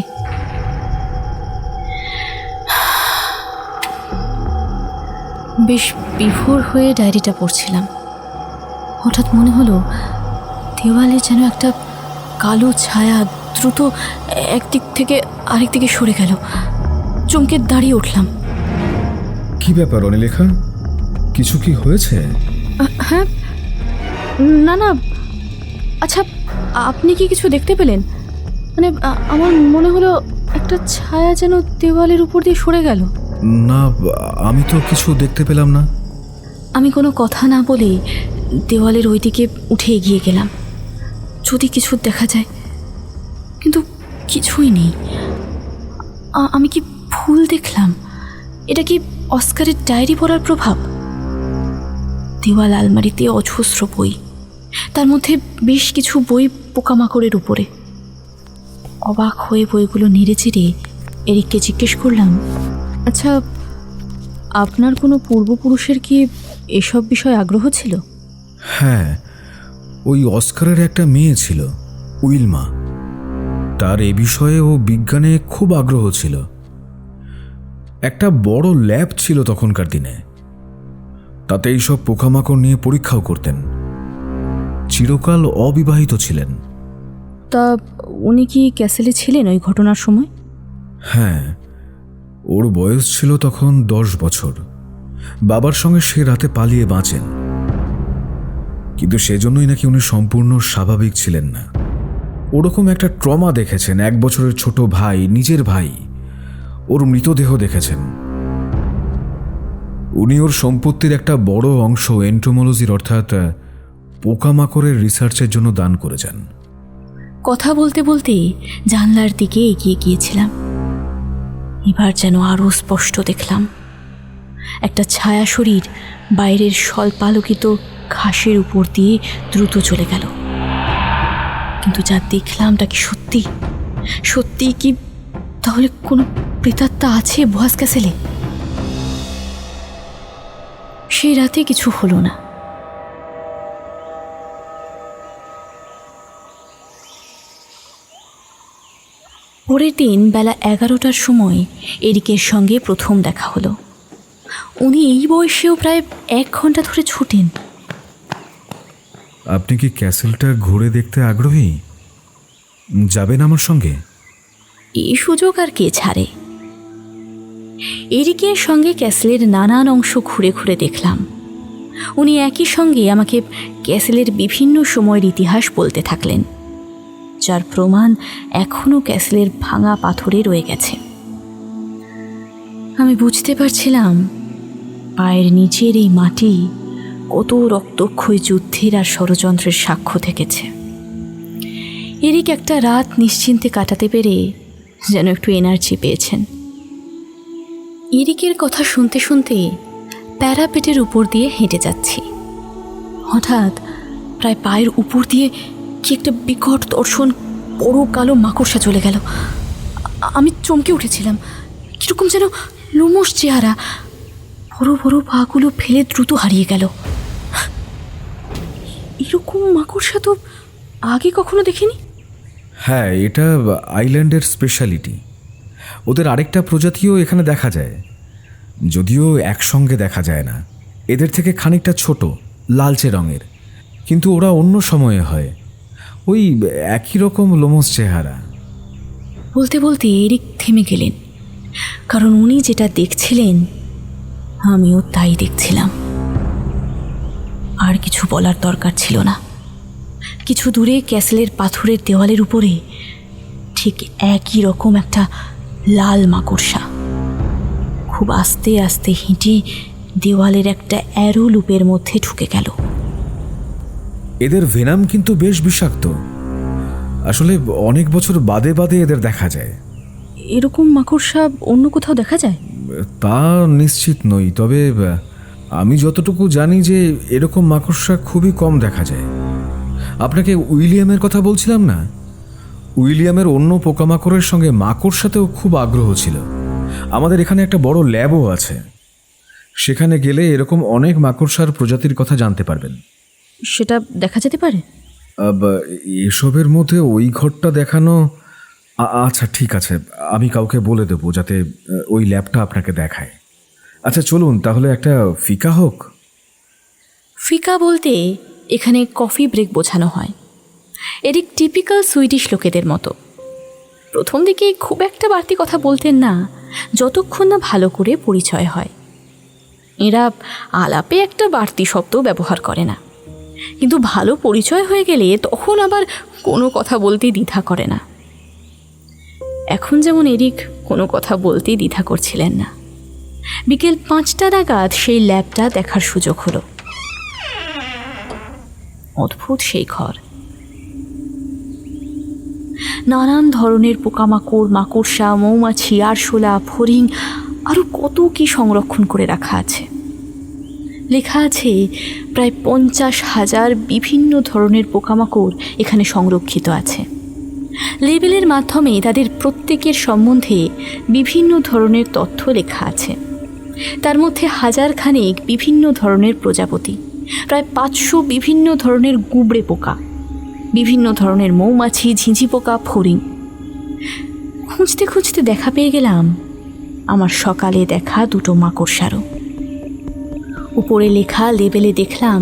S5: বেশ বিভোর হয়ে ডায়েরিটা পড়ছিলাম। হঠাৎ মনে হলো দেওয়ালে যেন একটা কালো ছায়া দ্রুত একদিক থেকে আরেক দিকে সরে গেল। চমকে দাঁড়িয়ে উঠলাম।
S1: কি ব্যাপার অনিলেখা, কিছু কি হয়েছে?
S5: হ্যাঁ, না না, আচ্ছা আপনি কি কিছু দেখতে পেলেন? মানে আমার মনে হলো একটা ছায়া যেন দেওয়ালের উপর দিয়ে সরে গেল।
S1: না, আমি তো কিছু দেখতে পেলাম না।
S5: আমি কোনো কথা না বলে দেওয়ালের ওই দিকে উঠে এগিয়ে গেলাম, যদি কিছু দেখা যায়। কিন্তু কিছুই নেই। আমি কি ভুল দেখলাম? এটা কি অস্কারের ডায়েরি পড়ার প্রভাব? দেওয়াল আলমারিতে অজস্র বই, তার মধ্যে বেশ কিছু বই পোকামাকড়ের উপরে। অবাক হয়ে বইগুলো নেড়ে চেড়ে এরিককে জিজ্ঞেস করলাম, আচ্ছা আপনার কোনো পূর্বপুরুষের কি এসব বিষয়ে আগ্রহ ছিল?
S1: হ্যাঁ, ওই অস্কারের একটা মেয়ে ছিল, উইলমা। তার এ বিষয়ে ও বিজ্ঞানে খুব আগ্রহ ছিল। একটা বড় ল্যাব ছিল তখনকার দিনে, তাতে এইসব পোকামাকড় নিয়ে পরীক্ষাও করতেন। চিরকাল অবিবাহিত ছিলেন।
S5: তা উনি কি ক্যাসেলে ছিলেন ওই ঘটনার সময়?
S1: হ্যাঁ, ওর বয়স ছিল তখন 10 বছর। বাবার সঙ্গে সে রাতে পালিয়ে বাঁচেন, কিন্তু সেজন্যই নাকি উনি সম্পূর্ণ স্বাভাবিক ছিলেন না। ওরকম একটা ট্রমা দেখেছেন। 1 বছরের ছোট ভাই, নিজের ভাই, ওর মৃতদেহ দেখেছেন। উনি ওর সম্পত্তির একটা বড় অংশ এন্টোমোলজির অর্থাৎ পোকামাকড়ের রিসার্চের জন্য দান করে যান।
S5: কথা বলতে বলতে জানলার দিকে এগিয়ে গিয়েছিলাম। এবার যেন আরও স্পষ্ট দেখলাম একটা ছায়া শরীর বাইরের স্বল্পালোকিত ঘাসের উপর দিয়ে দ্রুত চলে গেল। কিন্তু যা দেখলাম তা কি সত্যি? সত্যি কি তাহলে কোনো প্রেতাত্মা আছে বোয়াস ক্যাসেলে? সে সেই রাতে কিছু হলো না। পরের দিন বেলা 11টার সময় এরিকের সঙ্গে প্রথম দেখা হলো। উনি এই বয়সেও প্রায় 1 ঘন্টা ধরে ছুটেন।
S1: আপনি কি ক্যাসেলটা ঘুরে দেখতে আগ্রহী? যাবেন আমার সঙ্গে?
S5: এই সুযোগ আর কে ছাড়ে। এরিকের সঙ্গে ক্যাসেলের নানান অংশ ঘুরে ঘুরে দেখলাম। উনি একই সঙ্গে আমাকে ক্যাসেলের বিভিন্ন সময়ের ইতিহাস বলতে থাকলেন, যার প্রমাণ এখনও ক্যাসেলের ভাঙা পাথরে রয়ে গেছে। আমি বুঝতে পারছিলাম পায়ের নিচের এই মাটি কত রক্তক্ষয়ী যুদ্ধের আর ষড়যন্ত্রের সাক্ষ্য থেকেছে। এরিক একটা রাত নিশ্চিন্তে কাটাতে পেরে যেন একটু এনার্জি পেয়েছেন। এরিকের কথা শুনতে শুনতে প্যারাপেটের উপর দিয়ে হেঁটে যাচ্ছি। হঠাৎ প্রায় পায়ের উপর দিয়ে কি একটা বিকট দর্শন বড় কালো মাকড়সা চলে গেল। আমি চমকে উঠেছিলাম। কীরকম যেন লোমশ চেহারা, বড় বড় পাগুলো ফেলে দ্রুত হারিয়ে গেল। এরকম মাকড়সা তো আগে কখনো দেখিনি।
S1: হ্যাঁ, এটা আইল্যান্ডের স্পেশালিটি। ওদের আরেকটা প্রজাতিও এখানে দেখা যায়, যদিও একসঙ্গে দেখা যায় না। এদের থেকে খানিকটা ছোট, লালচে রঙের, কিন্তু ওরা অন্য সময়ে হয়। ওই একই রকম লোমশ চেহারা।
S5: বলতে বলতে এরিক থেমে গেলেন, কারণ উনি যেটা দেখছিলেন আমিও তাই দেখছিলাম। আর কিছু বলার দরকার ছিল না। কিছু দূরে ক্যাসেলের পাথরের দেওয়ালের উপরে ঠিক একই রকম একটা লাল মাকড়সা খুব আস্তে আস্তে হেঁটে দেওয়ালের একটা অ্যারো লুপের মধ্যে ঢুকে গেল।
S1: এদের ভেনাম কিন্তু বেশ বিষাক্ত। আসলে অনেক বছর বাদে বাদে এদের দেখা যায়।
S5: এরকম মাকড়সা অন্য কোথাও দেখা যায়?
S1: তা নিশ্চিত নই, তবে আমি যতটুকু জানি যে এরকম মাকড়সা খুবই কম দেখা যায়। আপনাকে উইলিয়ামের কথা বলছিলাম না, উইলিয়ামের অন্য পোকামাকড়ের সঙ্গে মাকড়সাতেও খুব আগ্রহ ছিল। আমাদের এখানে একটা বড় ল্যাবও আছে, সেখানে গেলে এরকম অনেক মাকড়সার প্রজাতির কথা জানতে পারবেন।
S5: সেটা দেখা যেতে পারে?
S1: এসবের মধ্যে ওই ঘরটা দেখানো, আচ্ছা ঠিক আছে, আমি কাউকে বলে দেবো যাতে ওই ল্যাবটা আপনাকে দেখায়। আচ্ছা চলুন তাহলে একটা ফিকা হোক।
S5: ফিকা বলতে এখানে কফি ব্রেক বোঝানো হয়। এরিক টিপিক্যাল সুইডিশ লোকেদের মতো প্রথম দিকে খুব একটা বাড়তি কথা বলতেন না, যতক্ষণ না ভালো করে পরিচয় হয়। এরা আলাপে একটা বাড়তি শব্দ ব্যবহার করে না, কিন্তু ভালো পরিচয় হয়ে গেলে তখন আবার কোনো কথা বলতে দ্বিধা করে না। এখন যেমন এরিক কোনো কথা বলতেই দ্বিধা করছিলেন না। বিকেল 5টা নাগাদ সেই ল্যাবটা দেখার সুযোগ হলো। অদ্ভুত সেই ঘর। নানান ধরনের পোকামাকড়, মাকড়সা, মৌমাছি, আরশোলা, ফড়িং, আরও কত কি সংরক্ষণ করে রাখা আছে। লেখা আছে প্রায় 50,000 বিভিন্ন ধরনের পোকামাকড় এখানে সংরক্ষিত আছে। লেবেলের মাধ্যমে তাদের প্রত্যেকের সম্বন্ধে বিভিন্ন ধরনের তথ্য লেখা আছে। তার মধ্যে 1000 খানেক বিভিন্ন ধরনের প্রজাপতি, প্রায় 500 বিভিন্ন ধরনের গুবড়ে পোকা, বিভিন্ন ধরনের মৌমাছি, ঝিঁঝি পোকা, ফড়িং। খুঁজতে খুঁজতে দেখা পেয়ে গেলাম আমার সকালে দেখা 2টো মাকড়সারও। উপরে লেখা লেবেলে দেখলাম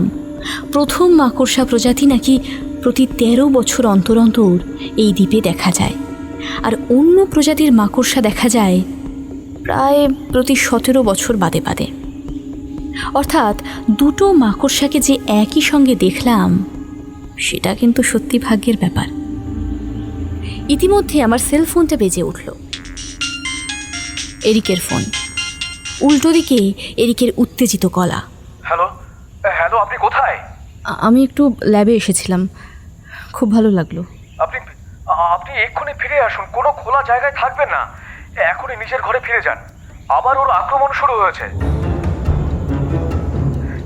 S5: প্রথম মাকড়সা প্রজাতি নাকি প্রতি 13 বছর অন্তর অন্তর এই দ্বীপে দেখা যায়, আর অন্য প্রজাতির মাকড়সা দেখা যায় প্রায় প্রতি 17 বছর বাদে বাদে। অর্থাৎ 2টো মাকড়সাকে যে একই সঙ্গে দেখলাম সেটা কিন্তু সত্যি ভাগ্যের ব্যাপার। ইতিমধ্যে আমার সেলফোনটা বেজে উঠল। এরিকের ফোন। উল্টো দিকে এরিকের উত্তেজিত গলা।
S9: হ্যালো হ্যালো, আপনি কোথায়?
S5: আমি একটু ল্যাবে এসেছিলাম, খুব ভালো লাগলো।
S9: আপনি আপনি এক্ষুনি ফিরে আসুন, কোনো খোলা জায়গায় থাকবেন না। এখনই নিজের ঘরে ফিরে যান। আবার ওর আক্রমণ শুরু হয়েছে।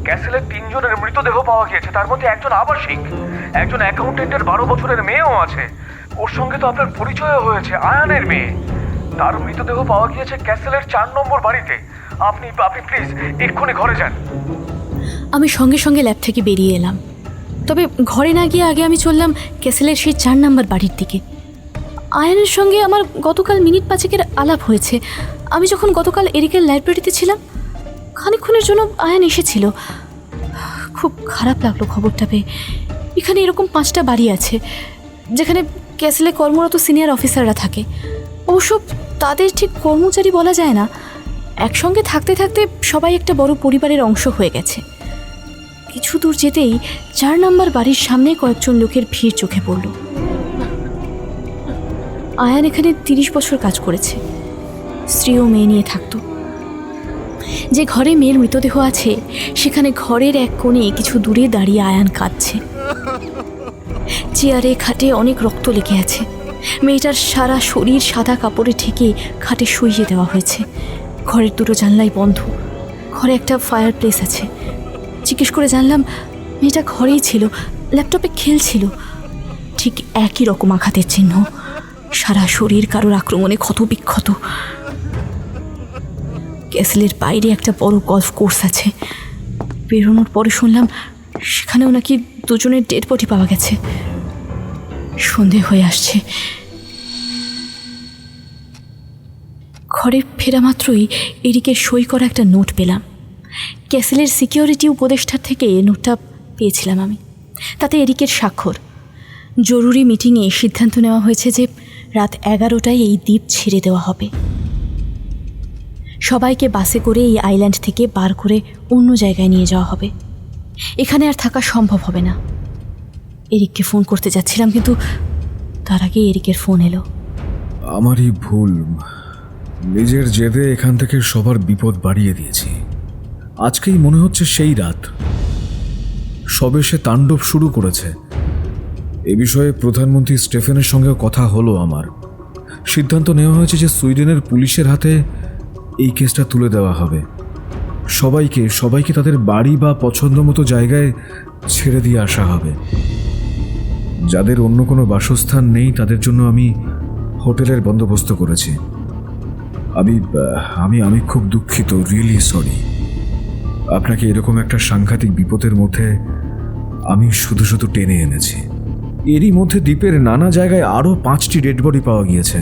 S9: ক্যাসেলের 3 জনের মৃতদেহ পাওয়া গিয়েছে, তার মধ্যে একজন আবাসিক, একজন অ্যাকাউন্টেন্টের 12 বছরের মেয়েও আছে। ওর সঙ্গে তো আপনার পরিচয় হয়েছে, আয়ানের মেয়ে। তার মৃতদেহ পাওয়া গিয়েছে ক্যাসেলের 4 নম্বর বাড়িতে। আপনি প্লিজ এক্ষুনি ঘরে যান।
S5: আমি সঙ্গে সঙ্গে ল্যাব থেকে বেরিয়ে এলাম। তবে ঘরে না গিয়ে আগে আমি চললাম ক্যাসেলের সেই 4 নম্বর বাড়ির দিকে। আয়ানের সঙ্গে আমার গতকাল মিনিট 5-এর আলাপ হয়েছে। আমি যখন গতকাল এরিকের লাইব্রেরিতে ছিলাম, খানিকক্ষণের জন্য আয়ান এসেছিল। খুব খারাপ লাগলো খবরটা পেয়ে। এখানে এরকম 5টা বাড়ি আছে যেখানে ক্যাসেলে কর্মরত সিনিয়র অফিসাররা থাকে। অবশ্য তাদের ঠিক কর্মচারী বলা যায় না, একসঙ্গে থাকতে থাকতে সবাই একটা বড় পরিবারের অংশ হয়ে গেছে। কিছু দূর যেতেই 4 নম্বর বাড়ির সামনে কয়েকজন লোকের ভিড় চোখে পড়ল। আয়ান এখানে 30 বছর কাজ করেছে, স্ত্রী ও মেয়ে নিয়ে থাকতো। যে ঘরে মেয়ের মৃতদেহ আছে সেখানে ঘরের এক কোণে কিছু দূরে দাঁড়িয়ে আয়ান কাঁদছে। চেয়ারে খাটে অনেক রক্ত লেগে আছে। মেয়েটার সারা শরীর সাদা কাপড়ে ঢেকে খাটে শুইয়ে দেওয়া হয়েছে। ঘরের 2টো জানলাই বন্ধ। ঘরে একটা ফায়ার প্লেস আছে। জিজ্ঞেস করে জানলাম মেয়েটা ঘরেই ছিল, ল্যাপটপে খেলছিল। ঠিক একই রকম আঘাতের চিহ্ন, সারা শরীর কারোর আক্রমণে ক্ষত বিক্ষত। ক্যাসেলের বাইরে একটা বড় গলফ কোর্স আছে। বেরোনোর পরে শুনলাম সেখানেও নাকি 2জনের ডেড বডি পাওয়া গেছে। সন্ধে হয়ে আসছে। ঘরে ফেরা মাত্রই এরিকের সই করা একটা নোট পেলাম। ক্যাসেলের সিকিউরিটি উপদেষ্টার থেকে নোটটা পেয়েছিলাম আমি। তাতে এরিকের স্বাক্ষর। জরুরি মিটিংয়ে সিদ্ধান্ত নেওয়া হয়েছে যে রাত 11টায় এই দ্বীপ ছেড়ে দেওয়া হবে। সবাইকে বাসে করে এই আইল্যান্ড থেকে বার করে অন্য জায়গায় নিয়ে যাওয়া হবে। এখানে আর থাকা সম্ভব হবে না। এরিককে ফোন করতে যাচ্ছিলাম, কিন্তু তার আগে এরিকের ফোন এলো।
S1: আমারই ভুল, নিজের জেদে এখান থেকে সবার বিপদ বাড়িয়ে দিয়েছি। আজকেই মনে হচ্ছে সেই রাত, সবে সে তাণ্ডব শুরু করেছে। এ বিষয়ে প্রধানমন্ত্রী স্টেফেনের সঙ্গেও কথা হলো আমার। সিদ্ধান্ত নেওয়া হয়েছে যে সুইডেনের পুলিশের হাতে এই কেসটা তুলে দেওয়া হবে। সবাইকে তাদের বাড়ি বা পছন্দ মতো জায়গায় ছেড়ে দিয়ে আসা হবে। যাদের অন্য কোনো বাসস্থান নেই তাদের জন্য আমি হোটেলের বন্দোবস্ত করেছি। আমি খুব দুঃখিত, রিয়েলি সরি। আপনাকে এরকম একটা সাংঘাতিক বিপদের মধ্যে আমি শুধু শুধু টেনে এনেছি। এরই মধ্যে দ্বীপের নানা জায়গায় আরও 5টি ডেড বডি পাওয়া গিয়েছে।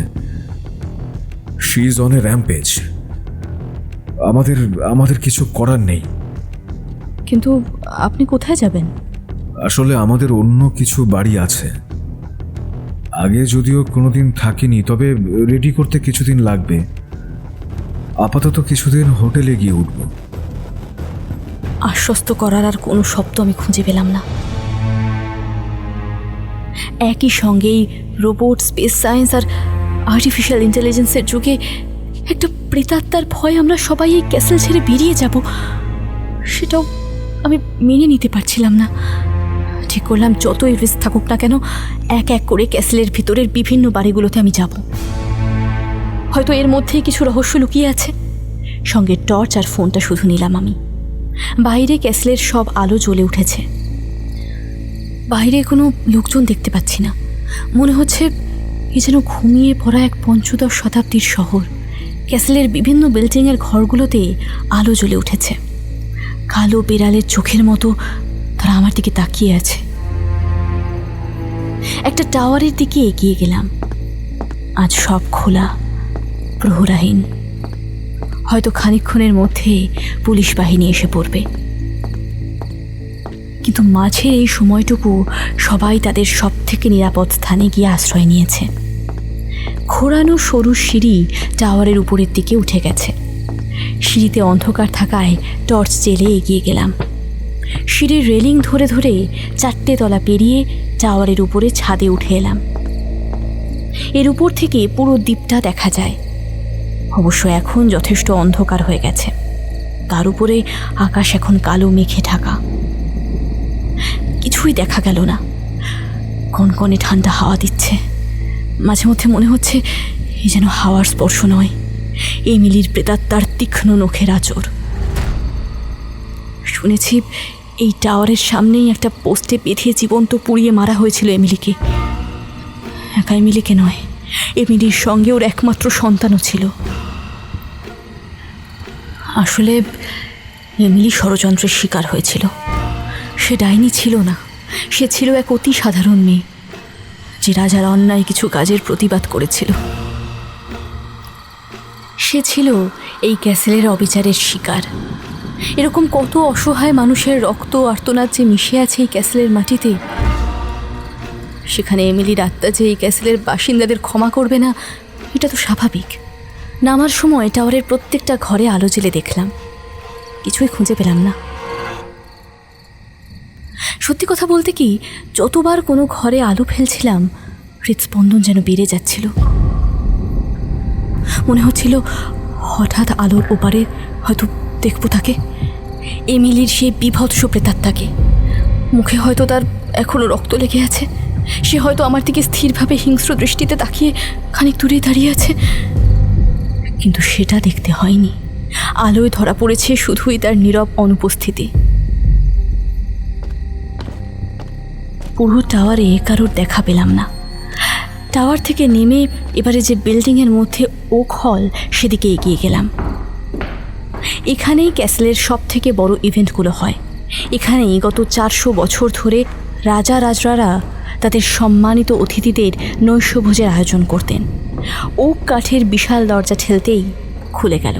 S1: She is on a rampage. আমাদের কিছু করার নেই।
S5: কিন্তু আপনি কোথায় যাবেন?
S1: আসলে আমাদের অন্য কিছু বাড়ি আছে। আগে যদিও কোনোদিন থাকিনি, তবে রেডি করতে কিছুদিন লাগবে। আপাতত কিছুদিন হোটেলে গিয়ে উঠব।
S5: আশ্বস্ত করার আর কোনো শব্দ আমি খুঁজে পেলাম না। একই সঙ্গেই রোবট, স্পেস সায়েন্স আর আর্টিফিশিয়াল ইন্টেলিজেন্সের যুগে একটা প্রেতাত্মার ভয় আমরা সবাই এই ক্যাসেল ছেড়ে বেরিয়ে যাব, সেটাও আমি মেনে নিতে পারছিলাম না। ঠিক করলাম যতই রিস্ক থাকুক না কেন, এক এক করে ক্যাসেলের ভিতরের বিভিন্ন বাড়িগুলোতে আমি যাব। হয়তো এর মধ্যেই কিছু রহস্য লুকিয়ে আছে। সঙ্গে টর্চ আর ফোনটা শুধু নিলাম আমি। বাইরে ক্যাসেলের সব আলো জ্বলে উঠেছে। বাইরে কোনো লোকজন দেখতে পাচ্ছি না। মনে হচ্ছে এ যেন ঘুমিয়ে পড়া এক 15 শতাব্দীর শহর। ক্যাসেলের বিভিন্ন বিল্ডিংয়ের ঘরগুলোতে আলো জ্বলে উঠেছে। কালো বিড়ালের চোখের মতো তারা আমার দিকে তাকিয়ে আছে। একটা টাওয়ারের দিকে এগিয়ে গেলাম। আজ সব খোলা, প্রহরাহীন। হয়তো খানিকক্ষণের মধ্যে পুলিশ বাহিনী এসে পড়বে। কিন্তু মাঝের এই সময়টুকু সবাই তাদের সব থেকে নিরাপদ স্থানে গিয়ে আশ্রয় নিয়েছে। ঘোরানো সরু সিঁড়ি টাওয়ারের উপরের দিকে উঠে গেছে। সিঁড়িতে অন্ধকার থাকায় টর্চ জেলে এগিয়ে গেলাম। সিঁড়ির রেলিং ধরে ধরে 4টে তলা পেরিয়ে টাওয়ারের উপরে ছাদে উঠে এলাম। এর উপর থেকে পুরো দ্বীপটা দেখা যায়। অবশ্য এখন যথেষ্ট অন্ধকার হয়ে গেছে। তার উপরে আকাশ এখন কালো মেঘে ঢাকা। কিছুই দেখা গেল না। কনকনে ঠান্ডা হাওয়া দিচ্ছে। মাঝে মধ্যে মনে হচ্ছে এই যেন হাওয়ার স্পর্শ নয়, এমিলির প্রেতাত্মার তীক্ষ্ণ নখের আঁচড়। শুনেছি এই টাওয়ারের সামনেই একটা পোস্টে বেঁধে জীবন্ত পুড়িয়ে মারা হয়েছিল এমিলিকে। একা এমিলিকে নয়, এমিলির সঙ্গে ওর একমাত্র সন্তানও ছিল। আসলে এমিলি ষড়যন্ত্রের শিকার হয়েছিল। সে ডাইনি ছিল না, সে ছিল এক অতি সাধারণ মেয়ে, যে রাজার অন্যায় কিছু কাজের প্রতিবাদ করেছিল। সে ছিল এই ক্যাসেলের অবিচারের শিকার। এরকম কত অসহায় মানুষের রক্ত আর্তনাদ যে মিশে আছে এই ক্যাসেলের মাটিতে, সেখানে এমিলির আত্মা যে এই ক্যাসেলের বাসিন্দাদের ক্ষমা করবে না, এটা তো স্বাভাবিক। নামার সময় টাওয়ারের প্রত্যেকটা ঘরে আলো জ্বেলে দেখলাম, কিছুই খুঁজে পেলাম না। সত্যি কথা বলতে কি, যতবার কোনো ঘরে আলো ফেলছিলাম হৃদস্পন্দন যেন বেড়ে যাচ্ছিল। মনে হচ্ছিল হঠাৎ আলোর ওপারে হয়তো দেখব তাকে, এমিলির সেই বিভৎস প্রেতাত্মাকে। মুখে হয়তো তার এখনো রক্ত লেগে আছে, সে হয়তো আমার দিকে স্থিরভাবে হিংস্র দৃষ্টিতে তাকিয়ে খানিক দূরে দাঁড়িয়ে আছে। কিন্তু সেটা দেখতে হয়নি, আলোয় ধরা পড়েছে শুধুই তার নীরব অনুপস্থিতি। পুরো টাওয়ারে কারোর দেখা পেলাম না। টাওয়ার থেকে নেমে এবারে যে বিল্ডিংয়ের মধ্যে ওক হল, সেদিকে এগিয়ে গেলাম। এখানেই ক্যাসেলের সব থেকে বড় ইভেন্টগুলো হয়। এখানেই গত 400 বছর ধরে রাজা রাজরারা তাদের সম্মানিত অতিথিদের নৈশভোজের আয়োজন করতেন। ওক কাঠের বিশাল দরজা ঠেলতেই খুলে গেল।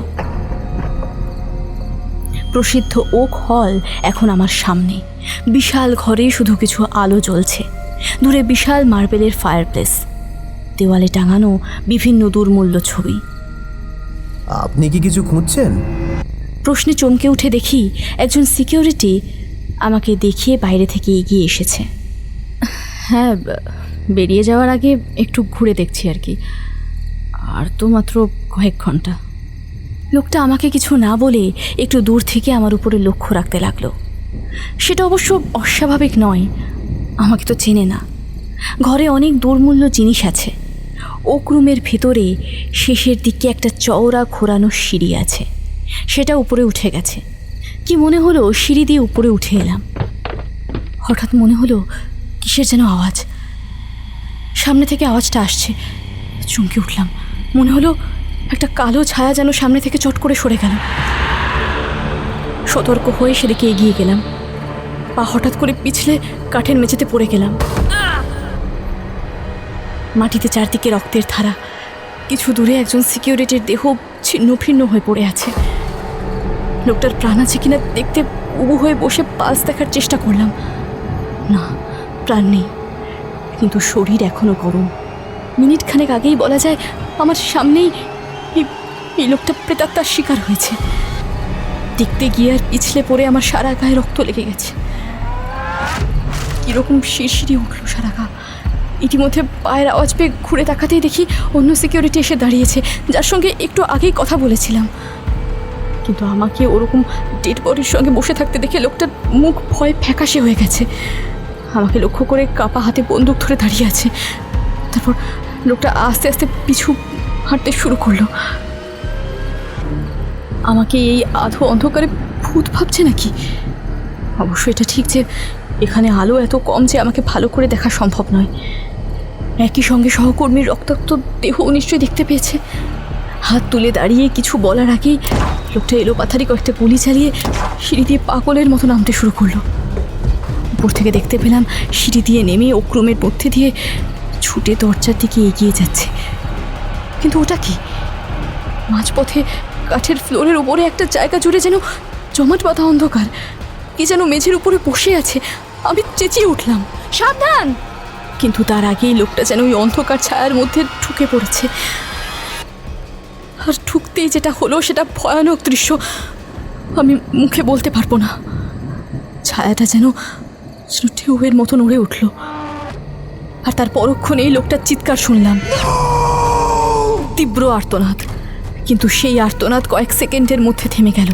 S5: প্রসিদ্ধ ওক হল এখন আমার সামনে। বিশাল ঘরে শুধু কিছু আলো জ্বলছে, দূরে বিশাল মার্বেলের ফায়ারপ্লেস, দেওয়ালে টাঙানো বিভিন্ন দুর্মূল্য ছবি।
S4: আপনি কি কিছু খুঁজছেন?
S5: প্রশ্নে চমকে উঠে দেখি একজন সিকিউরিটি আমাকে দেখিয়ে বাইরে থেকে এগিয়ে এসেছে। হ্যাঁ, বেরিয়ে যাওয়ার আগে একটু ঘুরে দেখছি আর কি, আর তো মাত্র কয়েক ঘন্টা। লোকটা আমাকে কিছু না বলে একটু দূর থেকে আমার উপরে লক্ষ্য রাখতে লাগলো। সেটা অবশ্য অস্বাভাবিক নয়, আমাকে তো চেনে না। ঘরে অনেক দুর্মূল্য জিনিস আছে। ওক রুমের ভেতরে শেষের দিকে একটা চওড়া ঘোরানো সিঁড়ি আছে, সেটা উপরে উঠে গেছে। কি মনে হলো সিঁড়ি দিয়ে উপরে উঠে এলাম। হঠাৎ মনে হলো কিসের যেন আওয়াজ, সামনে থেকে আওয়াজটা আসছে। চমকে উঠলাম, মনে হলো একটা কালো ছায়া যেন সামনে থেকে চট করে সরে গেল। সতর্ক হয়ে সেদিকে এগিয়ে গেলাম। পা হঠাৎ করে পিছলে কাঠের মেঝেতে পড়ে গেলাম। মাটিতে চারদিকে রক্তের ধারা। কিছু দূরে একজন সিকিউরিটির দেহ ছিন্ন ভিন্ন হয়ে পড়ে আছে। লোকটার প্রাণ আছে কিনা দেখতে উবু হয়ে বসে পালস দেখার চেষ্টা করলাম। না, প্রাণ নেই, কিন্তু শরীর এখনো গরম। মিনিট খানেক আগেই বলা যায় আমার সামনেই এই লোকটা প্রেতাত্মার শিকার হয়েছে। দেখতে গিয়ে আর পিছলে পড়ে আমার সারা গায়ে রক্ত লেগে গেছে। কীরকম শিরশিরি উঠল সারা গা। ইতিমধ্যে পায়ের আওয়াজ পেয়ে ঘুরে তাকাতেই দেখি অন্য সিকিউরিটি এসে দাঁড়িয়েছে, যার সঙ্গে একটু আগেই কথা বলেছিলাম। কিন্তু আমাকে ওরকম ডেড বডির সঙ্গে বসে থাকতে দেখে লোকটার মুখ ভয়ে ফ্যাকাশে হয়ে গেছে। আমাকে লক্ষ্য করে কাপা হাতে বন্দুক ধরে দাঁড়িয়ে আছে। তারপর লোকটা আস্তে আস্তে পিছু হাঁটতে শুরু করলো। আমাকে এই আধো অন্ধকারে ভূত ভাবছে নাকি? অবশ্য এটা ঠিক যে এখানে আলো এত কম যে আমাকে ভালো করে দেখা সম্ভব নয়। একই সঙ্গে সহকর্মীর রক্তাক্ত দেহ নিশ্চয়ই দেখতে পেয়েছে। হাত তুলে দাঁড়িয়ে কিছু বলার আগেই লোকটা এলোপাথারি কয়েকটা গুলি চালিয়ে সিঁড়ি দিয়ে পাগলের মতো নামতে শুরু করলো। উপর থেকে দেখতে পেলাম সিঁড়ি দিয়ে নেমে ওক্রমের মধ্যে দিয়ে ছুটে দরজার দিকে এগিয়ে যাচ্ছে। কিন্তু ওটা কি? মাঝপথে কাঠের ফ্লোরের উপরে একটা জায়গা জুড়ে যেন জমাট বাঁধা অন্ধকার। কি যেন মেঝের উপরে বসে আছে। আমি চেঁচিয়ে উঠলাম, সাবধান! কিন্তু তার আগেই লোকটা যেন ওই অন্ধকার ছায়ার মধ্যে ঢুকে পড়েছে। আর ঢুকতেই যেটা হলো সেটা ভয়ানক দৃশ্য, আমি মুখে বলতে পারবো না। ছায়াটা যেন ঢেউয়ের মতো নড়ে উঠল। আর তার পরক্ষণেই লোকটার চিৎকার শুনলাম, তীব্র আর্তনাদ। কিন্তু সেই আর্তনাদ কয়েক সেকেন্ডের মধ্যে থেমে গেল।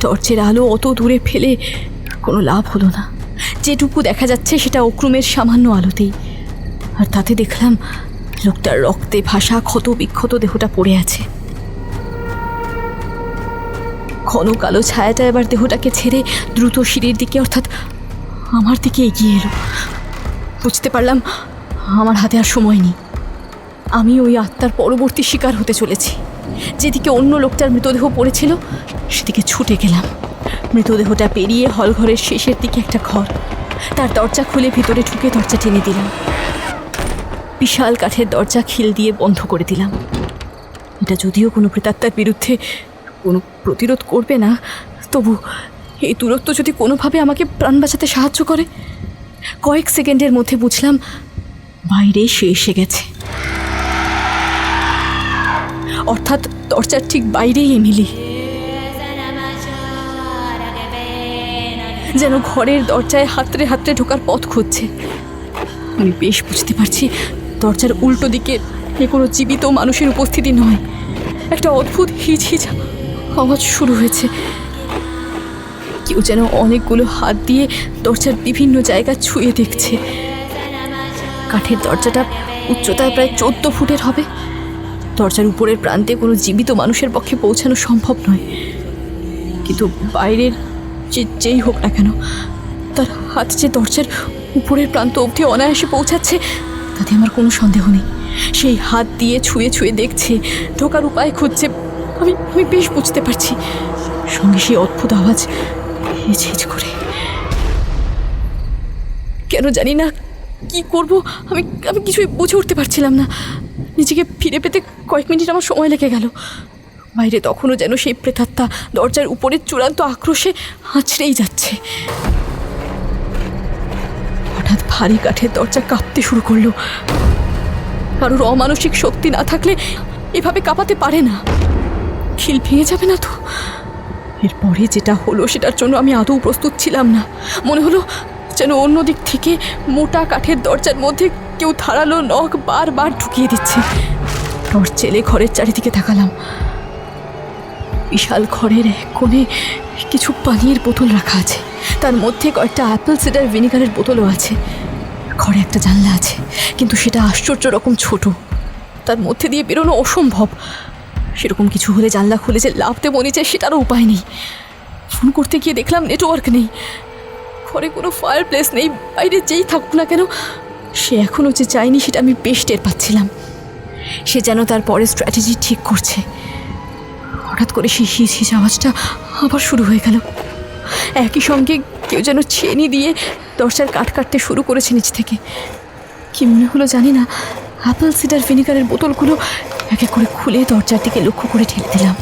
S5: টর্চের আলো অত দূরে ফেলে কোনো লাভ হলো না। যেটুকু দেখা যাচ্ছে সেটা অক্রমের সামান্য আলোতেই। আর তাতে দেখলাম লোকটার রক্তে ভাসা ক্ষত বিক্ষত দেহটা পড়ে আছে। ঘন কালো ছায়াটা এবার দেহটাকে ছেড়ে দ্রুত সিঁড়ির দিকে, অর্থাৎ আমার দিকে এগিয়ে এলো। বুঝতে পারলাম আমার হাতে আর সময় নেই। আমি ওই আত্মার পরবর্তী শিকার হতে চলেছি। যেদিকে অন্য লোকটার মৃতদেহ পড়েছিল সেদিকে ছুটে গেলাম। মৃতদেহটা পেরিয়ে হলঘরের শেষের দিকে একটা ঘর, তার দরজা খুলে ভিতরে ঢুকে দরজা টেনে দিলাম। বিশাল কাঠের দরজা খিল দিয়ে বন্ধ করে দিলাম। এটা যদিও কোনো প্রেতাত্মার বিরুদ্ধে কোনো প্রতিরোধ করবে না, তবু এই দূরত্ব যদি কোনোভাবে আমাকে প্রাণ বাঁচাতে সাহায্য করে। কয়েক সেকেন্ডের মধ্যে বুঝলাম বাইরে সে এসে গেছে, অর্থাৎ দরজার ঠিক বাইরেই এমিলি। যেন ঘরের দরজায় হাতড়ে হাতড়ে ঢোকার পথ খুঁজছে। আমি বেশ বুঝতে পারছি দরজার উল্টো দিকে কোনো জীবিত মানুষের উপস্থিতি নয়, একটা অদ্ভুত হিচ হিচ আওয়াজ শুরু হয়েছে। কেউ যেন অনেকগুলো হাত দিয়ে দরজার বিভিন্ন জায়গা ছুঁয়ে দেখছে। কাঠের দরজাটা উচ্চতায় প্রায় 14 ফুটের হবে। দরজার উপরের প্রান্তে কোনো জীবিত মানুষের পক্ষে পৌঁছানো সম্ভব নয়, কিন্তু বাইরের যেই হোক না কেন তার হাত যে দরজার উপরের প্রান্ত অবধি অনায়াসে পৌঁছাচ্ছে তাতে আমার কোনো সন্দেহ নেই। সেই হাত দিয়ে ছুঁয়ে ছুঁয়ে দেখছে, ঢোকার উপায় খুঁজছে। আমি বেশ বুঝতে পারছি। সঙ্গে সেই অদ্ভুত আওয়াজ হিচ হিচ করে। কেন জানি না কি করব, আমি কিছুই বুঝে উঠতে পারছিলাম না। নিজেকে ফিরে পেতে কয়েক মিনিট আমার সময় লেগে গেল। বাইরে তখনও যেন সেই প্রেতাত্মা দরজার উপরের চূড়ান্ত আক্রোশে আঁচড়েই যাচ্ছে। হঠাৎ ভারী কাঠের দরজা কাঁপতে শুরু করলো। কারোর অমানসিক শক্তি না থাকলে এভাবে কাঁপাতে পারে না। খিল ভেঙে যাবে না তো? এরপরে যেটা হলো সেটার জন্য আমি আদৌ প্রস্তুত ছিলাম না। মনে হলো যেন অন্য দিক থেকে মোটা কাঠের দরজার মধ্যে কেউ ধারালো নখ বারবার ঢুকিয়ে দিচ্ছে। টর্চ জেলে ঘরের চারিদিকে তাকালাম। বিশাল ঘরের এক কোণে কিছু পানির বোতল রাখা আছে, তার মধ্যে কয়েকটা অ্যাপেল সিডার ভিনিগারের বোতলও আছে। ঘরে একটা জানলা আছে, কিন্তু সেটা আশ্চর্য রকম ছোট, তার মধ্যে দিয়ে বেরোনো অসম্ভব। সেরকম কিছু হলে জানলা খুলে যে লাভ দেবো নিচে সেটারও উপায় নেই। ফোন করতে গিয়ে দেখলাম নেটওয়ার্ক নেই, ঘরে কোনো ফায়ার প্লেস নেই। বাইরে যেই থাকুক না কেন সে এখনও যে চায়নি সেটা আমি বেশ টের পাচ্ছিলাম। সে যেন তার পরে স্ট্র্যাটেজি ঠিক করছে। হঠাৎ করে সেই হিচ হিচ আওয়াজটা আবার শুরু হয়ে গেল। একই সঙ্গে কেউ যেন ছেনি দিয়ে দরজার কাঠ কাটতে শুরু করেছে নিচ থেকে। কি মনে হলো জানি না, অ্যাপেল সিডার ভিনিগারের বোতলগুলো এক এক করে খুলে দরজার দিকে লক্ষ্য করে ঠেলে দিলাম।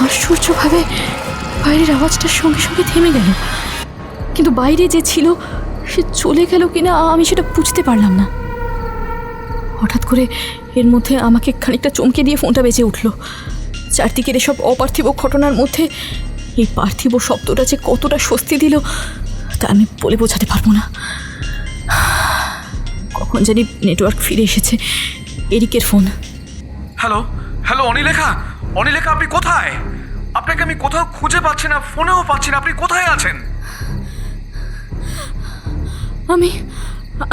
S5: আশ্চর্যভাবে বাইরের আওয়াজটার সঙ্গে সঙ্গে থেমে গেল, কিন্তু বাইরে যে ছিল সে চলে গেল কিনা আমি সেটা বুঝতে পারলাম না। হঠাৎ করে এর মধ্যে আমাকে খানিকটা চমকে দিয়ে ফোনটা বেজে উঠল। চারদিকের এসব অপার্থিব ঘটনার মধ্যে এই পার্থিব শব্দটা যে কতটা স্বস্তি দিল তা আমি বলে বোঝাতে পারবো না। কখন জানি নেটওয়ার্ক ফিরে এসেছে। এরিকের ফোন।
S9: হ্যালো হ্যালো, অনিলেখা, অনিলেখা আপনি কোথায়? আপনাকে আমি কোথাও খুঁজে পাচ্ছি না, ফোনেও পাচ্ছি না। আপনি কোথায় আছেন?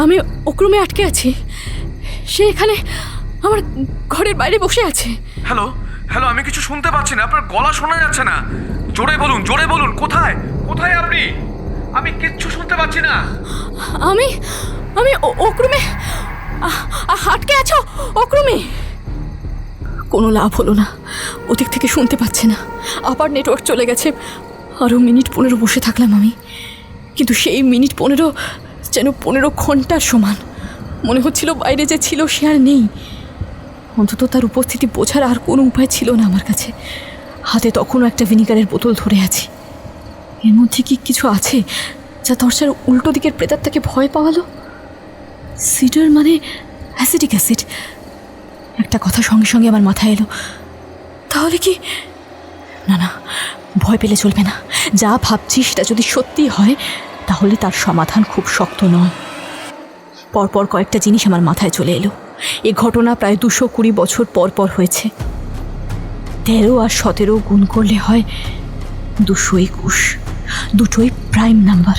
S5: আমি অক্রমে আটকে আছি। সে এখানে আমার ঘরের বাইরে বসে আছে।
S9: হ্যালো হ্যালো, আমি কিছু শুনতে পাচ্ছি না, আপনার গলা শোনা যাচ্ছে না। জোরে বলুন, জোরে বলুন, কোথায় কোথায় আপনি? আমি কিচ্ছু শুনতে পাচ্ছি না।
S5: আমি অক্রমে আটকে আছো? অক্রমে? কোনো লাভ হলো না, ওদিক থেকে শুনতে পাচ্ছে না। আবার নেটওয়ার্ক চলে গেছে। আরও মিনিট 15 বসে থাকলাম আমি, কিন্তু সেই মিনিট 15 যেন 15 ঘন্টার সমান। মনে হচ্ছিল বাইরে যে ছিল সে আর নেই। অন্তত তার উপস্থিতি বোঝার আর কোনো উপায় ছিল না আমার কাছে। হাতে তখনও একটা ভিনিগারের বোতল ধরে আছি। এর মধ্যে কি কিছু আছে যা দরজার উল্টো দিকের প্রেতাত্মাকে ভয় পাওয়ালো? সিডার মানে অ্যাসিডিক অ্যাসিড। একটা কথা সঙ্গে সঙ্গে আমার মাথায় এলো। তাহলে কি? না, ভয় পেলে চলবে না। যা ভাবছি সেটা যদি সত্যি হয় তাহলে তার সমাধান খুব শক্ত নয়। পরপর কয়েকটা জিনিস আমার মাথায় চলে এলো। এ ঘটনা প্রায় 220 বছর পর হয়েছে। 13 আর 17 গুণ করলে হয় 221। দুটোই প্রাইম নাম্বার।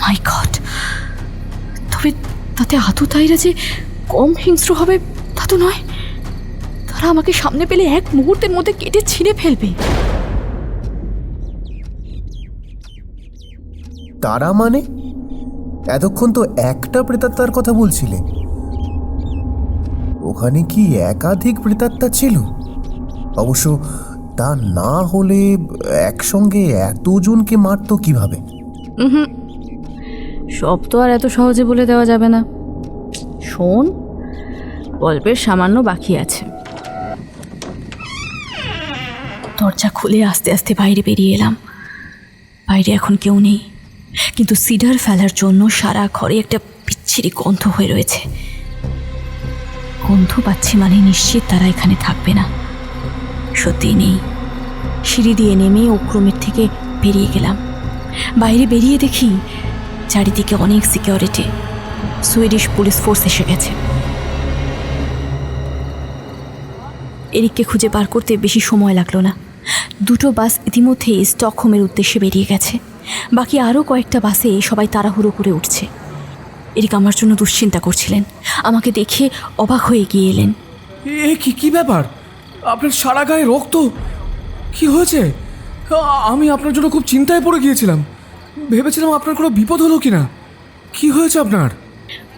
S5: মাই গড! তবে তাতে আততায়ীরা যে কম হিংস্র হবে তা তো নয়। তারা আমাকে সামনে পেলে এক মুহূর্তের মধ্যে কেটে ছিঁড়ে ফেলবে।
S4: তারা মানে? এতক্ষণ তো একটা প্রেতাত্মার কথা বলছিলে। ওখানে কি একাধিক প্রেতাত্মা ছিল? অবশ্য তা না হলে একসঙ্গে এতজনকে মারতো কিভাবে?
S5: সব তো আর এত সহজে বলে দেওয়া যাবে না। শোন, গল্পের সামান্য বাকি আছে। দরজা খুলে আস্তে আস্তে বাইরে বেরিয়ে এলাম। বাইরে এখন কেউ নেই, কিন্তু সিডার ফেলার জন্য সারা ঘরে একটা বিচ্ছিরি গন্ধ হয়ে রয়েছে। গন্ধ পাচ্ছি মানে নিশ্চিত তারা এখানে থাকবে না। সত্যিই নেই। সিঁড়ি দিয়ে নেমে ওক্রমের থেকে বেরিয়ে গেলাম। বাইরে বেরিয়ে দেখি চারিদিকে অনেক সিকিউরিটি, সুইডিশ পুলিশ ফোর্স এসে গেছে। এরিককে খুঁজে বার করতে বেশি সময় লাগলো না। 2টো বাস ইতিমধ্যেই স্টকহোমের উদ্দেশ্যে বেরিয়ে গেছে। বাকি আরও কয়েকটা বাসে সবাই তাড়াহুড়ো করে উঠছে। এরিক আমার জন্য দুশ্চিন্তা করছিলেন। আমাকে দেখে অবাক হয়ে গিয়ে এলেন।
S9: এ কি ব্যাপার? আপনার সারা গায়ে রক্ত, কি হয়েছে? আমি আপনার জন্য খুব চিন্তায় পড়ে গিয়েছিলাম। ভেবেছিলাম আপনার কোনো বিপদ হলো কিনা। কি হয়েছে আপনার?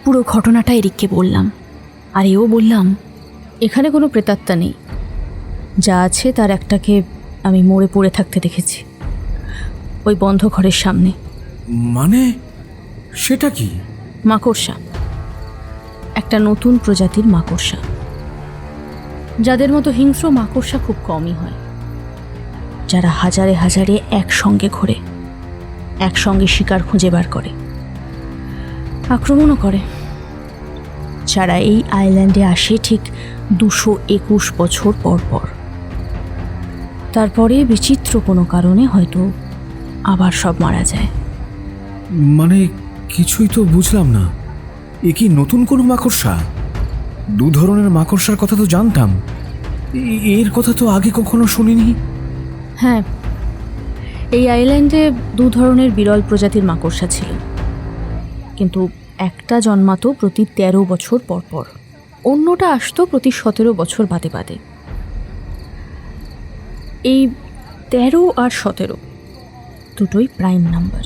S5: পুরো ঘটনাটা এরিককে বললাম। আর এও বললাম, এখানে কোনো প্রেতাত্মা নেই। যা আছে তার একটাকে আমি মরে পড়ে থাকতে দেখেছি, ওই বন্ধ ঘরের সামনে।
S9: মানে সেটা কি?
S5: মাকড়সা, একটা নতুন প্রজাতির মাকড়সা। যাদের মতো হিংস্র মাকড়সা খুব কমই হয়, যারা হাজারে হাজারে একসঙ্গে ঘোরে, একসঙ্গে শিকার খুঁজে বার করে, আক্রমণও করে। যারা এই আইল্যান্ডে আসে ঠিক 221 বছর পর পর। তারপরে বিচিত্র কোনো কারণে হয়তো আবার সব মারা যায়।
S1: মানে কিছুই তো বুঝলাম না। এ কি নতুন কোনো মাকড়সা? 2 ধরনের মাকড়সার কথা তো জানতাম, এর কথা তো আগে কখনো শুনিনি।
S5: হ্যাঁ, এই আইল্যান্ডে 2 ধরনের বিরল প্রজাতির মাকড়সা ছিল, কিন্তু একটা জন্মাতো প্রতি 13 বছর পর পর, অন্যটা আসতো প্রতি 17 বছর বাদে বাদে। এই 13 আর 17 দুটোই প্রাইম নাম্বার।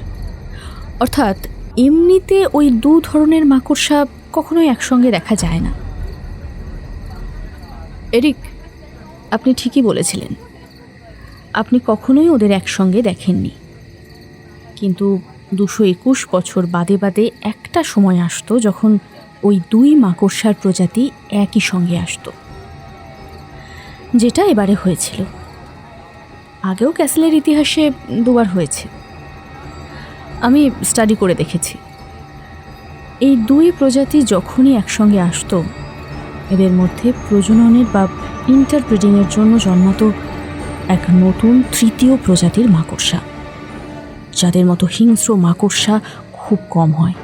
S5: অর্থাৎ এমনিতে ওই 2 ধরনের মাকড়সা কখনোই একসঙ্গে দেখা যায় না। এরিক, আপনি ঠিকই বলেছিলেন, আপনি কখনোই ওদের একসঙ্গে দেখেননি। কিন্তু 221 বছর বাদে বাদে একটা সময় আসতো যখন ওই 2 মাকড়সার প্রজাতি একই সঙ্গে আসতো, যেটা এবারে হয়েছিল। আগেও ক্যাসেলের ইতিহাসে 2বার হয়েছে। আমি স্টাডি করে দেখেছি, এই 2 প্রজাতি যখনই একসঙ্গে আসতো, এদের মধ্যে প্রজননের বা ইন্টারব্রিডিংয়ের জন্য জন্মাতো এক নতুন 3য় প্রজাতির মাকড়সা, যাদের মতো হিংস্র মাকড়সা খুব কম হয়,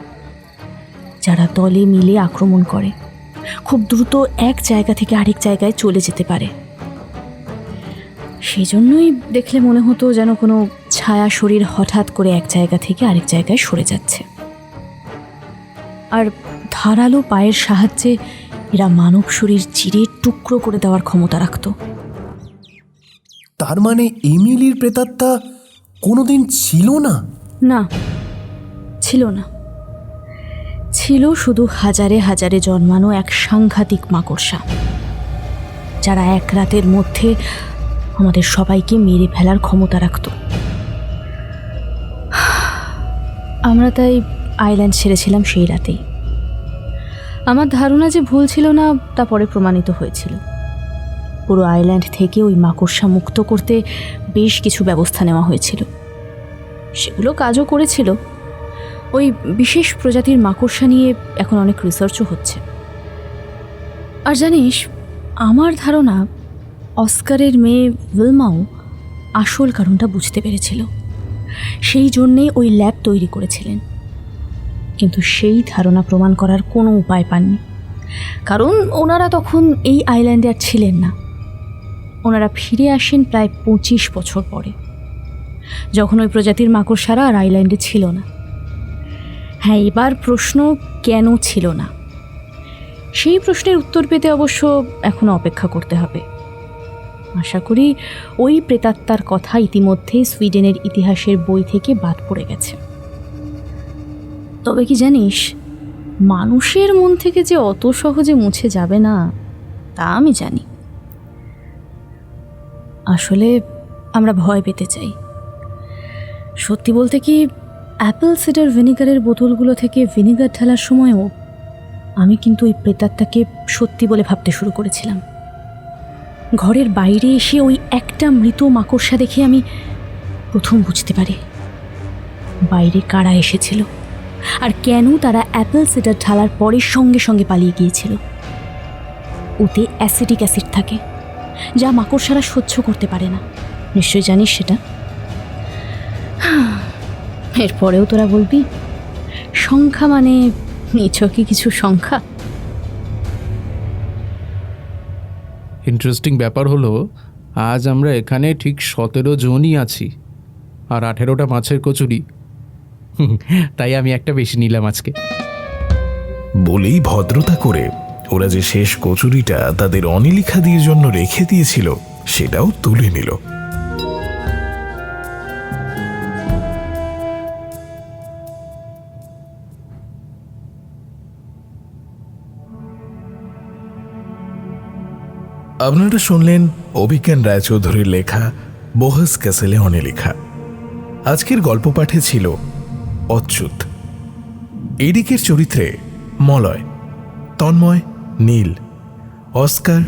S5: যারা দলে মিলে আক্রমণ করে, খুব দ্রুত এক জায়গা থেকে আরেক জায়গায় চলে যেতে পারে। সেই জন্যই দেখলে মনে হতো যেন কোনো ছায়া শরীর হঠাৎ করে এক জায়গা থেকে আরেক জায়গায় সরে যাচ্ছে। আর ধারালো পায়ের সাহায্যে এরা মানব শরীর চিরে টুকরো করে দেওয়ার ক্ষমতা রাখত।
S4: তার মানে এমিলির প্রেতাত্মা কোনোদিন ছিল না?
S5: না, ছিল না। ছিল শুধু হাজারে হাজারে জন্মানো এক সাংঘাতিক মাকড়সা, যারা এক রাতের মধ্যে আমাদের সবাইকে মেরে ফেলার ক্ষমতা রাখত। আমরা তাই আইল্যান্ড ছেড়েছিলাম সেই রাতেই। আমার ধারণা যে ভুল ছিল না তা পরে প্রমাণিত হয়েছিল। পুরো আইল্যান্ড থেকে ওই মাকড়সা মুক্ত করতে বেশ কিছু ব্যবস্থা নেওয়া হয়েছিল। সেগুলো কাজও করেছিল। ওই বিশেষ প্রজাতির মাকড়সা নিয়ে এখন অনেক রিসার্চও হচ্ছে। আর জানিস, আমার ধারণা অস্কারের মেয়ে উইলমাও আসল কারণটা বুঝতে পেরেছিল, সেই জন্যে ওই ল্যাব তৈরি করেছিলেন। কিন্তু সেই ধারণা প্রমাণ করার কোনো উপায় পাননি, কারণ ওনারা তখন এই আইল্যান্ডে আর ছিলেন না। ওনারা ফিরে আসেন প্রায় 25 বছর পরে, যখন ওই প্রজাতির মাকড়সারা আর আইল্যান্ডে ছিল না। হ্যাঁ, এবার প্রশ্ন কেন ছিল না, সেই প্রশ্নের উত্তর পেতে অবশ্য এখনও অপেক্ষা করতে হবে। আশা করি ওই প্রেতাত্মার কথা ইতিমধ্যে সুইডেনের ইতিহাসের বই থেকে বাদ পড়ে গেছে। তবে কি জানিস, মানুষের মন থেকে যে অত সহজে মুছে যাবে না তা আমি জানি। আসলে আমরা ভয় পেতে চাই। সত্যি বলতে কি, অ্যাপেল সিডার ভিনিগারের বোতলগুলো থেকে ভিনিগার ঢালার সময়ও আমি কিন্তু ওই প্রেতাত্মাকে সত্যি বলে ভাবতে শুরু করেছিলাম। ঘরের বাইরে এসে ওই একটা মৃত মাকড়সা দেখে আমি প্রথম বুঝতে পারি বাইরে কারা এসেছিল আর কেন তারা অ্যাপেল সিডার ঢালার পরে সঙ্গে সঙ্গে পালিয়ে গিয়েছিল। ওতে অ্যাসিটিক অ্যাসিড থাকে, যা মাকড়সারা সহ্য করতে পারে না। নিশ্চয়ই জানিস সেটা। এরপরেও তোরা বলবি সংখ্যা মানে নিছকই কিছু সংখ্যা।
S3: ইন্টারেস্টিং ব্যাপার হলো, আজ আমরা এখানে ঠিক 17 জনই আছি আর 18টা মাছের কচুরি। তাই আমি একটা বেশি নিলাম আজকে।
S2: বলেই ভদ্রতা করে ওরা যে শেষ কচুরিটা তাদের অনিলিখা দিয়ে জন্য রেখে দিয়েছিল সেটাও তুলে নিল। আপনারা শুনলেন অভিজ্ঞান রায়চৌধুরীর লেখা বোহাস ক্যাসেলে অনিলিখা। আজকের গল্প পাঠে ছিল অচ্যুত। এরিকের চরিত্রে মলয়, তন্ময়, নীল, অস্কার,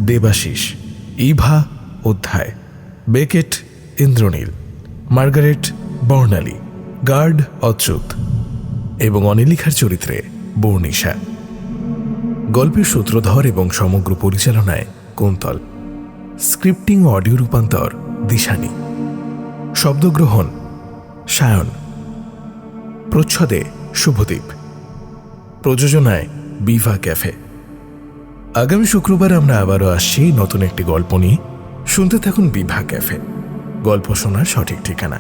S2: দেবাশিস, ইভা, অধ্যায়, বেকেট, ইন্দ্রনীল, মার্গারেট, বর্ণালী, গার্ড, অচ্যুত এবং অনিলিখার চরিত্রে বর্ণিশা। গল্পের সূত্রধর এবং সমগ্র পরিচালনায় কুন্তল। স্ক্রিপ্টিং ও অডিও রূপান্তর দিশানি। শব্দগ্রহণ সায়ন। প্রচ্ছদে শুভদীপ। প্রযোজনায় বিভা ক্যাফে। আগামী শুক্রবার আমরা আবারও আসছি নতুন একটি গল্প নিয়ে। শুনতে থাকুন বিভা ক্যাফে, গল্প শোনার সঠিক ঠিকানা।